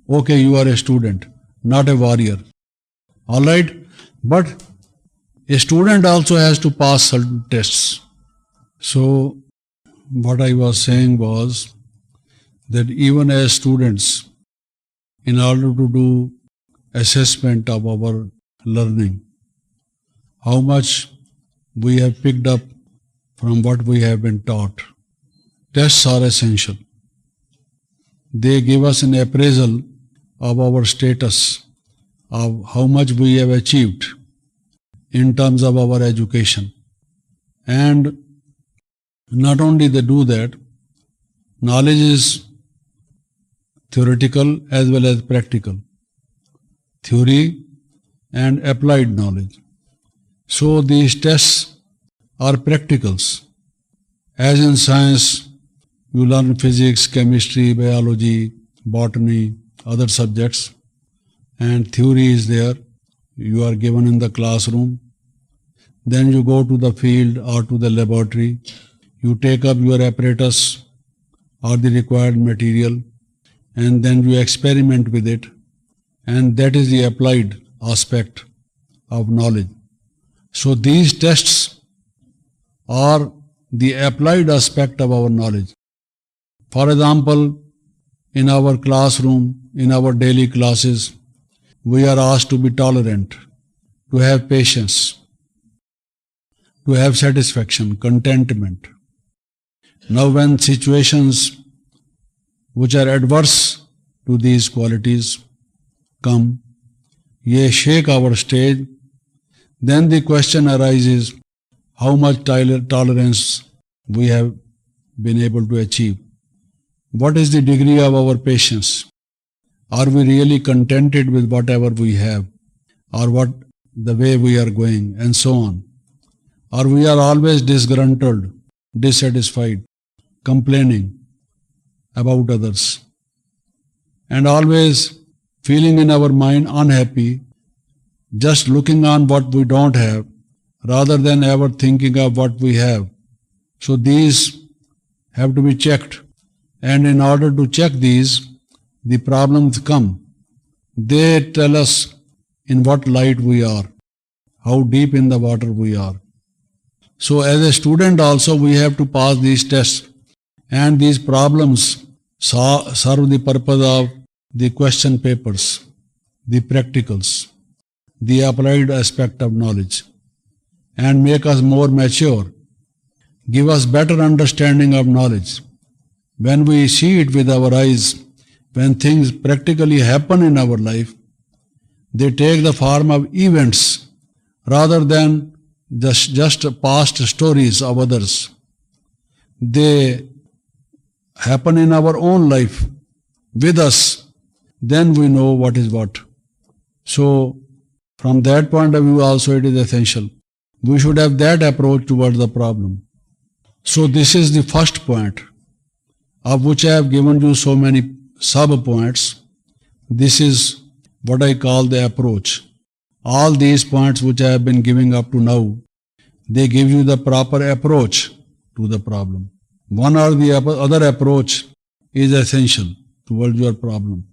Okay, you are a student, not a warrior. Alright? But a student also has to pass certain tests. So, what I was saying was that even as students, in order to do assessment of our learning, how much we have picked up from what we have been taught. Tests are essential. They give us an appraisal of our status, of how much we have achieved in terms of our education. And not only they do that, knowledge is theoretical as well as practical. Theory and applied knowledge. So these tests are practicals. As in science, you learn physics, chemistry, biology, botany, other subjects, and theory is there. You are given in the classroom. Then you go to the field or to the laboratory. You take up your apparatus or the required material, and then you experiment with it. And that is the applied aspect of knowledge. So these tests are the applied aspect of our knowledge. For example, in our classroom, in our daily classes, we are asked to be tolerant, to have patience, to have satisfaction, contentment. Now when situations which are adverse to these qualities come, ye shake our stage, then the question arises, how much tolerance we have been able to achieve. What is the degree of our patience? Are we really contented with whatever we have, or what the way we are going, and so on? Or we are always disgruntled, dissatisfied, complaining about others, and always feeling in our mind unhappy, just looking on what we don't have, rather than ever thinking of what we have. So these have to be checked. And in order to check these, the problems come. They tell us in what light we are, how deep in the water we are. So as a student also we have to pass these tests, and these problems serve the purpose of the question papers, the practicals, the applied aspect of knowledge, and make us more mature, give us better understanding of knowledge. When we see it with our eyes, when things practically happen in our life, they take the form of events rather than just past stories of others. They happen in our own life with us, then we know what is what. So from that point of view also it is essential. We should have that approach towards the problem. So this is the first point, of which I have given you so many sub-points. This is what I call the approach. All these points which I have been giving up to now, they give you the proper approach to the problem. One or the other approach is essential towards your problem.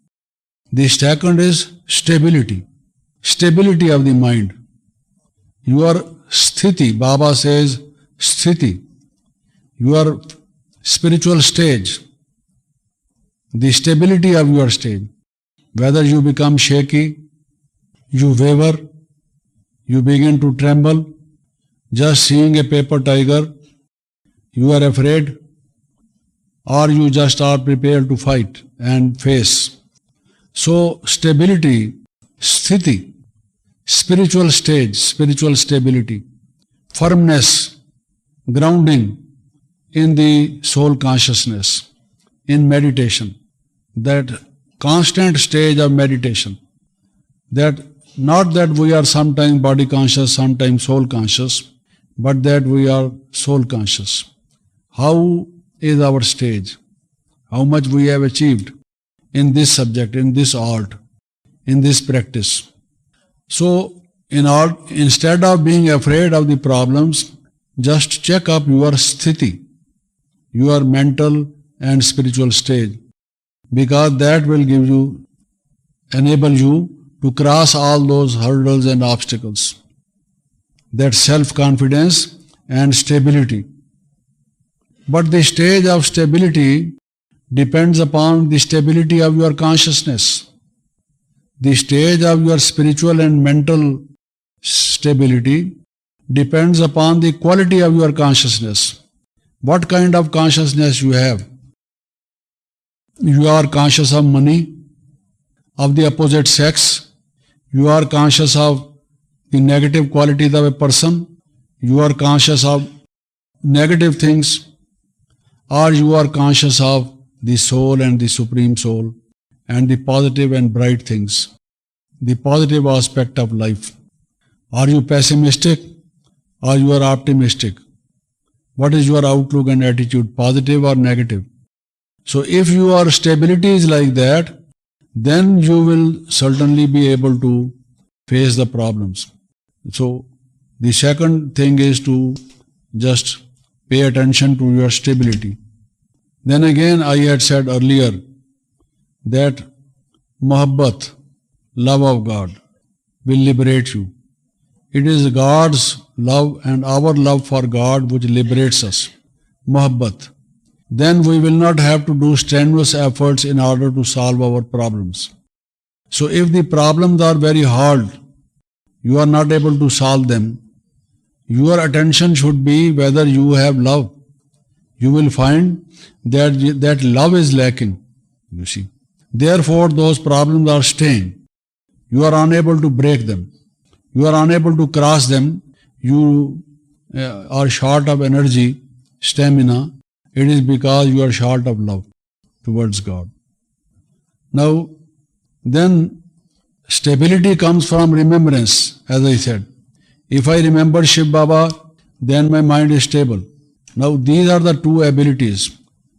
The second is stability. Stability of the mind. Your sthiti, Baba says sthiti, your spiritual stage, the stability of your stage. Whether you become shaky, you waver, you begin to tremble, just seeing a paper tiger, you are afraid, or you just are prepared to fight and face. So stability, sthiti, spiritual stage, spiritual stability, firmness, grounding in the soul consciousness, in meditation, that constant stage of meditation, that not that we are sometimes body conscious, sometimes soul conscious, but that we are soul conscious. How is our stage? How much we have achieved in this subject, in this art, in this practice. So instead of being afraid of the problems, just check up your sthiti, your mental and spiritual stage, because that will enable you to cross all those hurdles and obstacles. That self-confidence and stability. But the stage of stability depends upon the stability of your consciousness. The stage of your spiritual and mental stability depends upon the quality of your consciousness. What kind of consciousness you have? You are conscious of money, of the opposite sex. You are conscious of the negative qualities of a person. You are conscious of negative things. Or you are conscious of the soul and the supreme soul and the positive and bright things, the positive aspect of life. Are you pessimistic or you are optimistic? What is your outlook and attitude, positive or negative? So if your stability is like that, then you will certainly be able to face the problems. So the second thing is to just pay attention to your stability. Then again, I had said earlier that muhabbat, love of God, will liberate you. It is God's love and our love for God which liberates us. Muhabbat. Then we will not have to do strenuous efforts in order to solve our problems. So if the problems are very hard, you are not able to solve them, your attention should be whether you have love. You will find that love is lacking, you see. Therefore, those problems are staying. You are unable to break them. You are unable to cross them. You are short of energy, stamina. It is because you are short of love towards God. Now, then stability comes from remembrance, as I said. If I remember Shiv Baba, then my mind is stable. Now, these are the two abilities,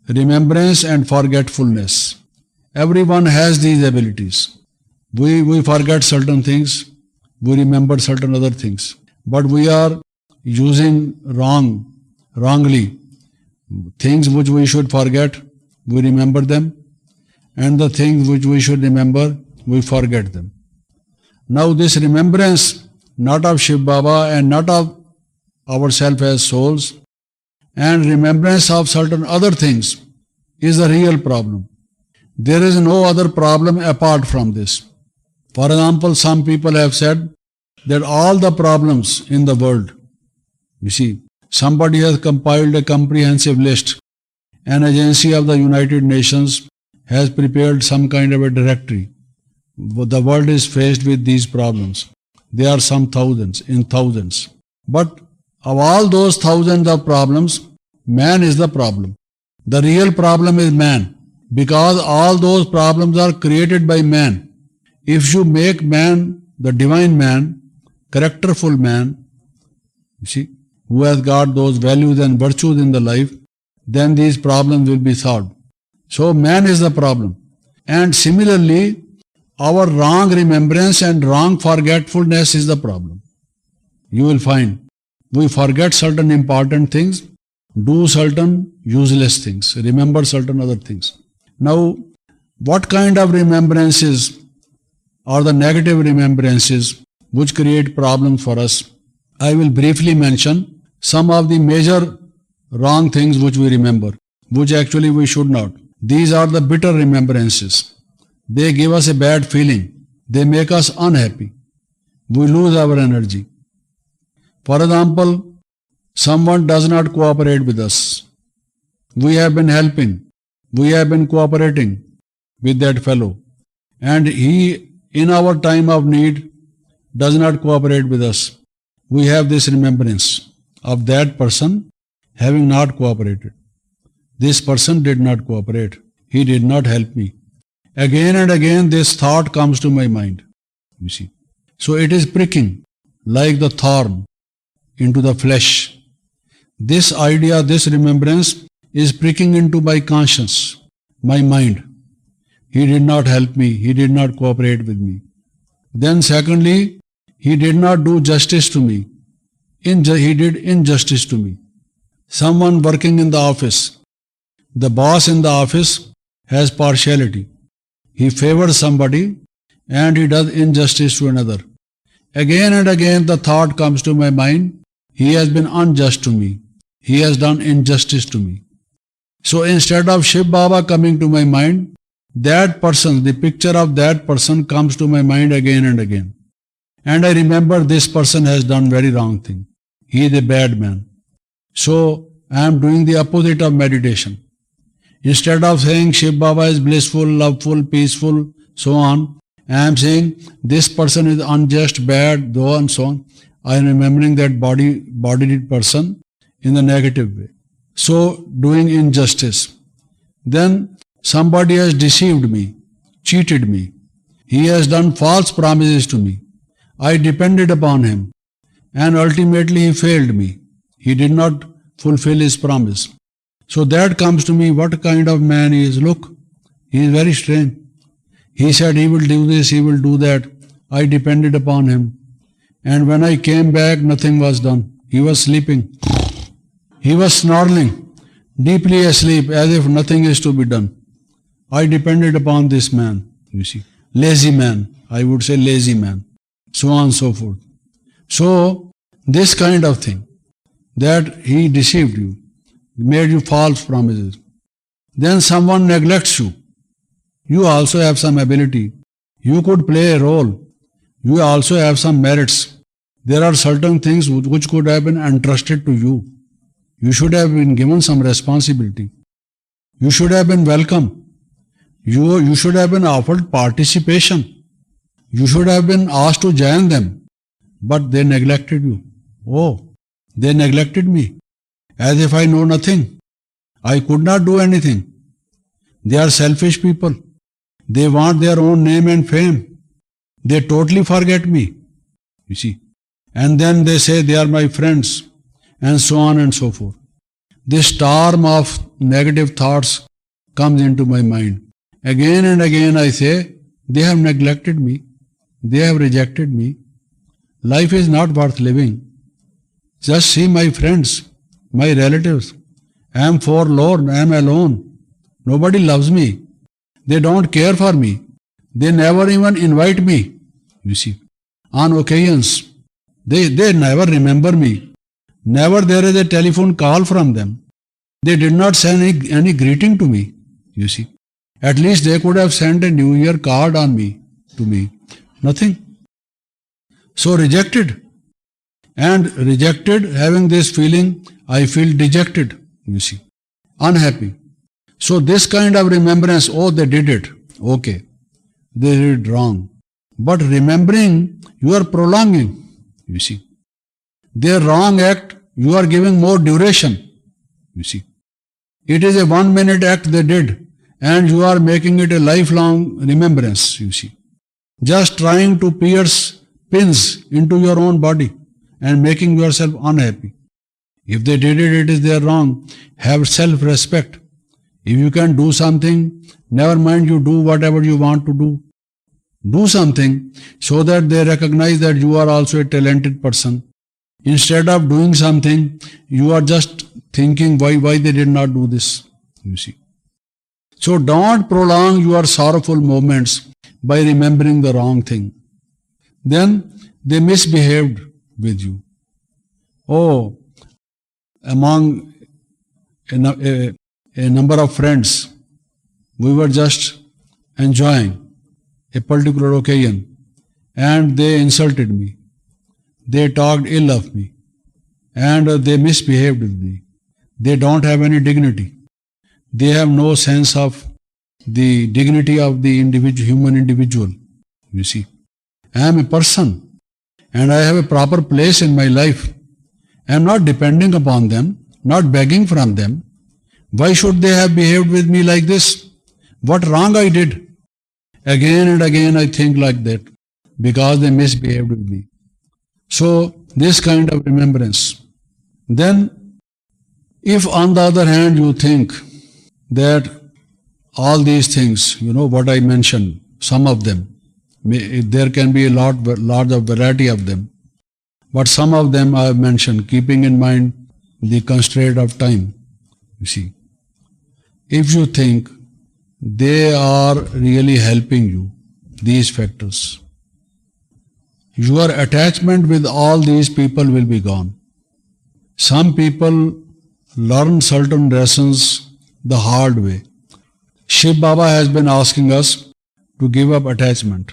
remembrance and forgetfulness. Everyone has these abilities. We forget certain things, we remember certain other things, but we are using wrongly. Things which we should forget, we remember them, and the things which we should remember, we forget them. Now this remembrance, not of Shiv Baba and not of ourselves as souls, and remembrance of certain other things is the real problem. There is no other problem apart from this. For example, some people have said that all the problems in the world, you see, somebody has compiled a comprehensive list. An agency of the United Nations has prepared some kind of a directory. The world is faced with these problems. There are some thousands. But of all those thousands of problems, man is the problem. The real problem is man, because all those problems are created by man. If you make man, the divine man, characterful man, you see, who has got those values and virtues in the life, then these problems will be solved. So man is the problem. And similarly, our wrong remembrance and wrong forgetfulness is the problem. You will find we forget certain important things, do certain useless things, remember certain other things. Now, what kind of remembrances are the negative remembrances which create problems for us? I will briefly mention some of the major wrong things which we remember, which actually we should not. These are the bitter remembrances. They give us a bad feeling. They make us unhappy. We lose our energy. For example, someone does not cooperate with us. We have been helping. We have been cooperating with that fellow. And he, in our time of need, does not cooperate with us. We have this remembrance of that person having not cooperated. This person did not cooperate. He did not help me. Again and again this thought comes to my mind, you see. So it is pricking like the thorn into the flesh. This idea, this remembrance is pricking into my conscience, my mind. He did not help me. He did not cooperate with me. Then secondly, he did not do justice to me. He did injustice to me. Someone working in the office, the boss in the office has partiality. He favors somebody and he does injustice to another. Again and again the thought comes to my mind, he has been unjust to me. He has done injustice to me. So instead of Shiv Baba coming to my mind, that person, the picture of that person comes to my mind again and again. And I remember this person has done very wrong thing. he is a bad man. So I am doing the opposite of meditation. Instead of saying Shiv Baba is blissful, loveful, peaceful, so on, I am saying this person is unjust, bad, though and so on. I am remembering that bodied person in the negative way. So doing injustice. Then somebody has deceived me, cheated me. He has done false promises to me. I depended upon him and ultimately he failed me. He did not fulfill his promise. So that comes to me, what kind of man he is. Look, he is very strange. He said he will do this, he will do that. I depended upon him. And when I came back, nothing was done. He was sleeping. He was snoring, deeply asleep, as if nothing is to be done. I depended upon this man, you see. Lazy man, I would say lazy man. So on and so forth. So, this kind of thing, that he deceived you, made you false promises. Then someone neglects you. You also have some ability. You could play a role. You also have some merits. There are certain things which could have been entrusted to you. You should have been given some responsibility. You should have been welcome. You should have been offered participation. You should have been asked to join them. But they neglected you. Oh, they neglected me. As if I know nothing. I could not do anything. They are selfish people. They want their own name and fame. They totally forget me. You see. And then they say they are my friends. And so on and so forth. This storm of negative thoughts comes into my mind. Again and again I say, they have neglected me. They have rejected me. Life is not worth living. Just see my friends, my relatives. I am forlorn, I am alone. Nobody loves me. They don't care for me. They never even invite me. You see, on occasions, they never remember me. Never there is a telephone call from them. They did not send any greeting to me. You see, at least they could have sent a New Year card to me. Nothing. So rejected. And rejected, having this feeling, I feel dejected, you see, unhappy. So this kind of remembrance, oh, they did it. Okay, they did it wrong. But remembering, you are prolonging, you see. Their wrong act, you are giving more duration, you see. It is a 1 minute act they did, and you are making it a lifelong remembrance, you see. Just trying to pierce pins into your own body and making yourself unhappy. If they did it, it is their wrong. Have self-respect. If you can do something, never mind you do whatever you want to do. Do something so that they recognize that you are also a talented person. Instead of doing something, you are just thinking why they did not do this, you see. So don't prolong your sorrowful moments by remembering the wrong thing. Then they misbehaved with you. Oh, among a number of friends, we were just enjoying a particular occasion and they insulted me. They talked ill of me and they misbehaved with me. They don't have any dignity. They have no sense of the dignity of the human individual. You see, I am a person and I have a proper place in my life. I am not depending upon them, not begging from them. Why should they have behaved with me like this? What wrong I did? Again and again I think like that because they misbehaved with me. So this kind of remembrance. Then if on the other hand you think that all these things, what I mentioned, some of them, there can be a large variety of them, but some of them I have mentioned, keeping in mind the constraint of time, you see. If you think they are really helping you, these factors, your attachment with all these people will be gone. Some people learn certain lessons the hard way. Shiv Baba has been asking us to give up attachment.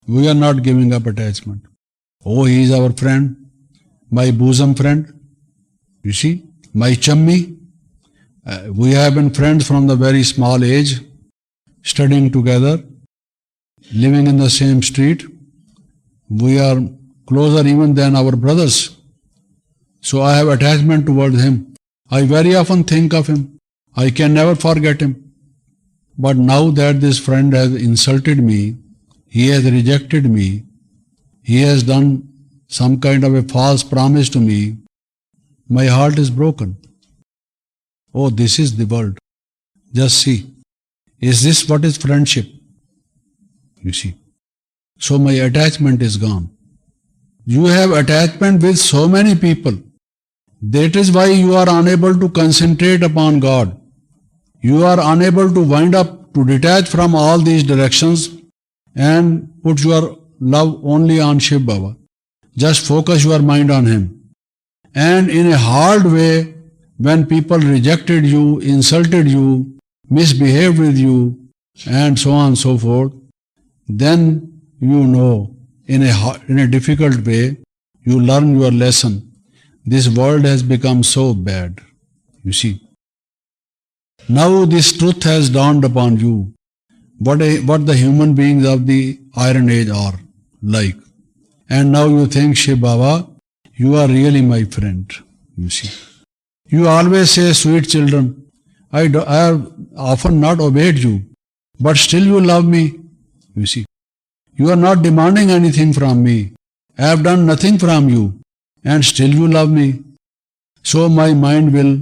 We are not giving up attachment. Oh, he is our friend. my bosom friend, you see, my chummi. We have been friends from the very small age, studying together, living in the same street. We are closer even than our brothers. So I have attachment towards him. I very often think of him. I can never forget him. But now that this friend has insulted me, he has rejected me, he has done some kind of a false promise to me, my heart is broken. Oh, this is the world. Just see. Is this what is friendship? You see. So my attachment is gone. You have attachment with so many people. That is why you are unable to concentrate upon God. You are unable to wind up, to detach from all these directions and put your love only on Shiv Baba. Just focus your mind on Him. And in a hard way, when people rejected you, insulted you, misbehaved with you, and so on and so forth, then you know, in a difficult way, you learn your lesson. This world has become so bad, you see. Now this truth has dawned upon you, what the human beings of the Iron Age are like. And now you think, Shiv Baba, you are really my friend, you see. You always say, sweet children, I have often not obeyed you, but still you love me, you see. You are not demanding anything from me. I have done nothing from you, and still you love me. So my mind will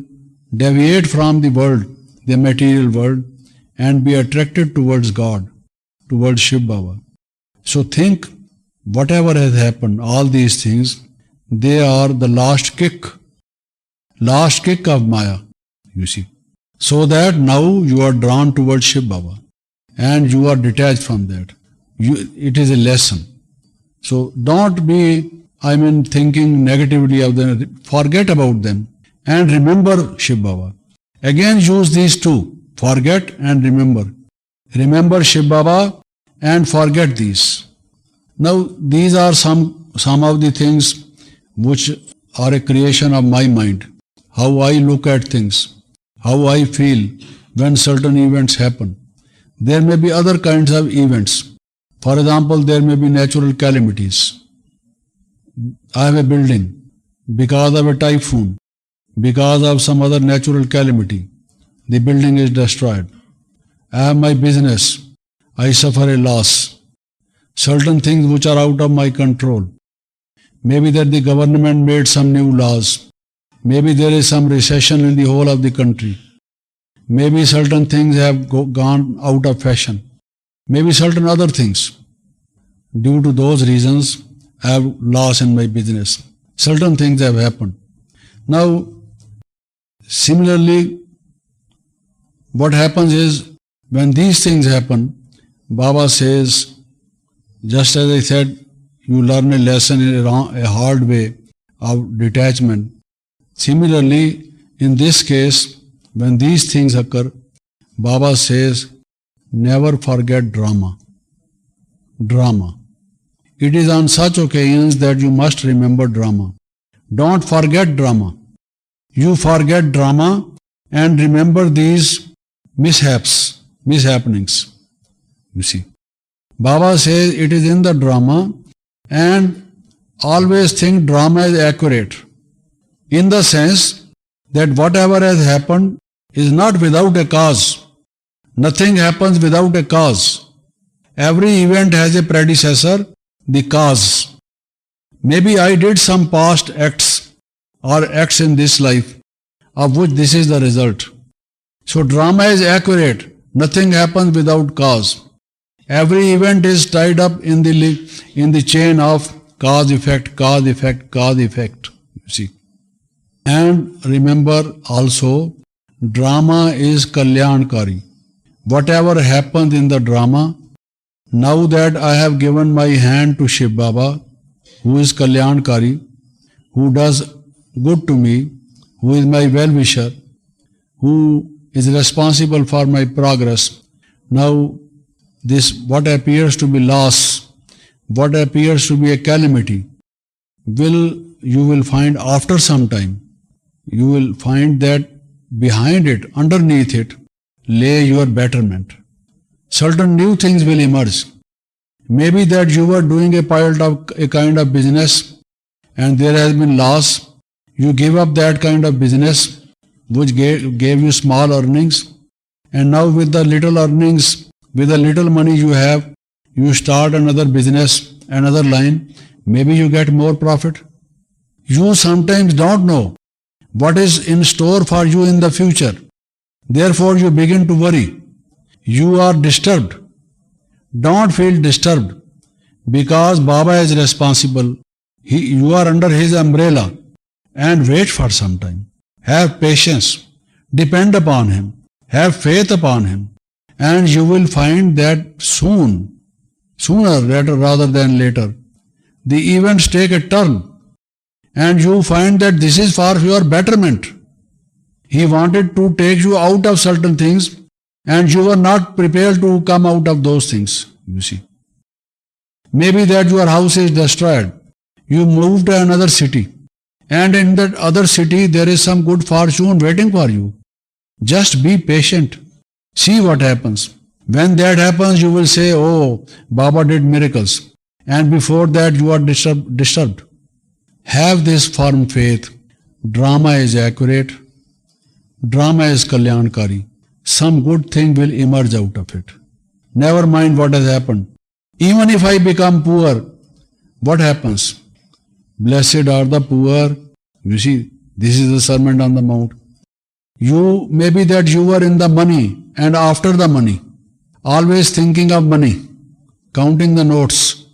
deviate from the world, the material world, and be attracted towards God, towards Shiv Baba. So think, whatever has happened, all these things, they are the last kick of Maya, you see. So that now you are drawn towards Shiv Baba, and you are detached from that. It is a lesson. So don't be, thinking negatively of them. Forget about them and remember Shiv Baba. Again use these two, forget and remember. Remember Shiv Baba and forget these. Now these are some of the things which are a creation of my mind. How I look at things, how I feel when certain events happen. There may be other kinds of events. For example, there may be natural calamities. I have a building because of a typhoon, because of some other natural calamity. The building is destroyed. I have my business. I suffer a loss. Certain things which are out of my control. Maybe that the government made some new laws. Maybe there is some recession in the whole of the country. Maybe certain things have gone out of fashion. Maybe certain other things. Due to those reasons, I have loss in my business. Certain things have happened. Now, similarly, what happens is, when these things happen, Baba says, just as I said, you learn a lesson in a hard way of detachment. Similarly, in this case, when these things occur, Baba says, never forget drama. Drama. It is on such occasions that you must remember drama. Don't forget drama. You forget drama and remember these mishappenings. You see. Baba says it is in the drama, and always think drama is accurate. In the sense that whatever has happened is not without a cause. Nothing happens without a cause. Every event has a predecessor, the cause. Maybe I did some past acts or acts in this life, of which this is the result. So drama is accurate. Nothing happens without cause. Every event is tied up in the chain of cause, effect, cause, effect, cause, effect. You see. And remember also, drama is Kalyankari. Whatever happens in the drama, now that I have given my hand to Shiv Baba, who is Kalyankari, who does good to me, who is my well-wisher, who is responsible for my progress. Now, this what appears to be loss, what appears to be a calamity, you will find after some time, you will find that behind it, underneath it, lay your betterment. Certain new things will emerge. Maybe that you were doing a kind of business and there has been loss. You give up that kind of business which gave you small earnings, and now with the little earnings, with the little money you have, you start another business, another line. Maybe you get more profit. You sometimes don't know what is in store for you in the future. Therefore, you begin to worry. You are disturbed. Don't feel disturbed because Baba is responsible. You are under his umbrella, and wait for some time. Have patience. Depend upon him. Have faith upon him. And you will find that sooner rather than later, the events take a turn. And you find that this is for your betterment. He wanted to take you out of certain things, and you were not prepared to come out of those things, you see. Maybe that your house is destroyed. You moved to another city, and in that other city there is some good fortune waiting for you. Just be patient. See what happens. When that happens, you will say, oh, Baba did miracles. And before that you are disturbed. Have this firm faith. Drama is accurate. Drama is kalyankari. Some good thing will emerge out of it. Never mind what has happened. Even if I become poor, what happens? Blessed are the poor. You see, this is the Sermon on the Mount. You, maybe that you were in the money and after the money, always thinking of money, counting the notes,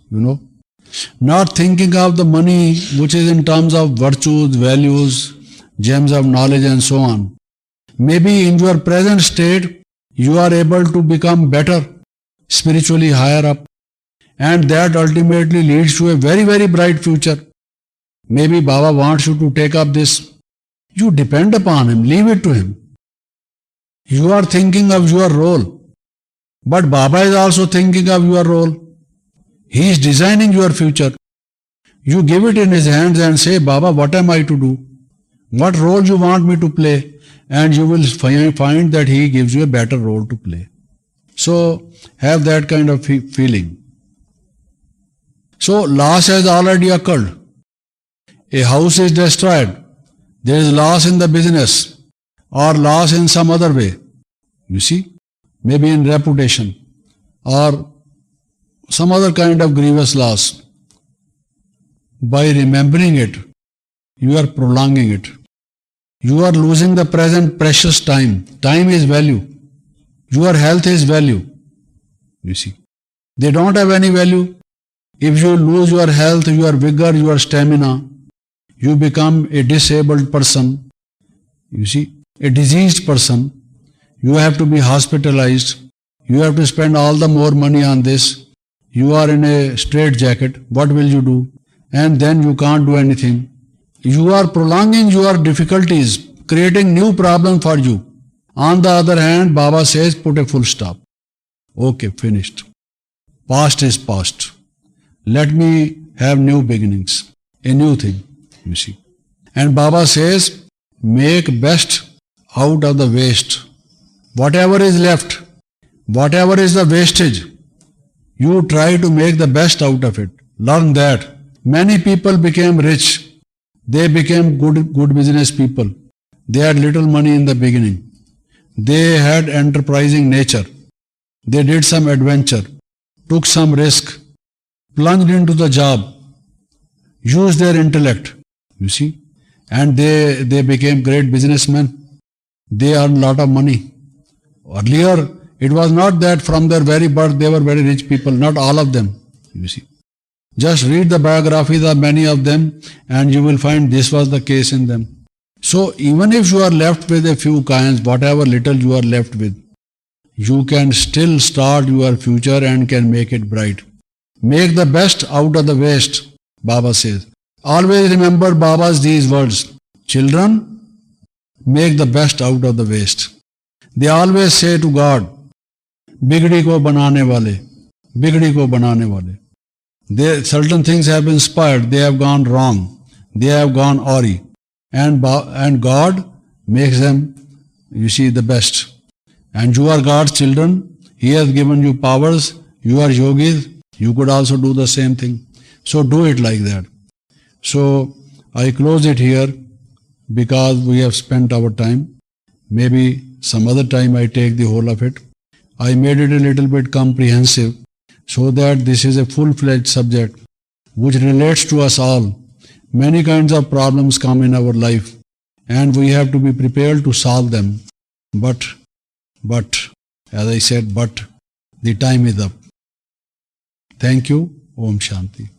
not thinking of the money which is in terms of virtues, values, gems of knowledge and so on. Maybe in your present state, you are able to become better, spiritually higher up, and that ultimately leads to a very, very bright future. Maybe Baba wants you to take up this. You depend upon him, leave it to him. You are thinking of your role, but Baba is also thinking of your role. He is designing your future. You give it in his hands and say, Baba, what am I to do? What role you want me to play? And you will find that he gives you a better role to play. So, have that kind of feeling. So, loss has already occurred. A house is destroyed. There is loss in the business or loss in some other way. You see, maybe in reputation or some other kind of grievous loss. By remembering it, you are prolonging it. You are losing the present precious time. Time is value. Your health is value. You see, they don't have any value. If you lose your health, your vigor, your stamina, you become a disabled person. You see, a diseased person. You have to be hospitalized. You have to spend all the more money on this. You are in a straitjacket. What will you do? And then you can't do anything. You are prolonging your difficulties, creating new problems for you. On the other hand, Baba says, put a full stop. Okay, finished. Past is past. Let me have new beginnings, a new thing, you see. And Baba says, make best out of the waste. Whatever is left, whatever is the wastage, you try to make the best out of it. Learn that. Many people became rich. They became good business people. They had little money in the beginning. They had enterprising nature. They did some adventure, took some risk, plunged into the job, used their intellect, you see, and they became great businessmen. They earned a lot of money. Earlier, it was not that from their very birth they were very rich people, not all of them, you see. Just read the biographies of many of them and you will find this was the case in them. So even if you are left with a few coins, whatever little you are left with, you can still start your future and can make it bright. Make the best out of the waste, Baba says. Always remember Baba's these words. Children, make the best out of the waste. They always say to God, Bigdi ko banane wale, Bigdi ko banane wale. Certain things have been spoiled, they have gone wrong, they have gone awry. And God makes them, you see, the best. And you are God's children. He has given you powers. You are yogis. You could also do the same thing. So do it like that. So I close it here because we have spent our time. Maybe some other time I take the whole of it. I made it a little bit comprehensive so that this is a full-fledged subject which relates to us all. Many kinds of problems come in our life and we have to be prepared to solve them. But, as I said, the time is up. Thank you. Om Shanti.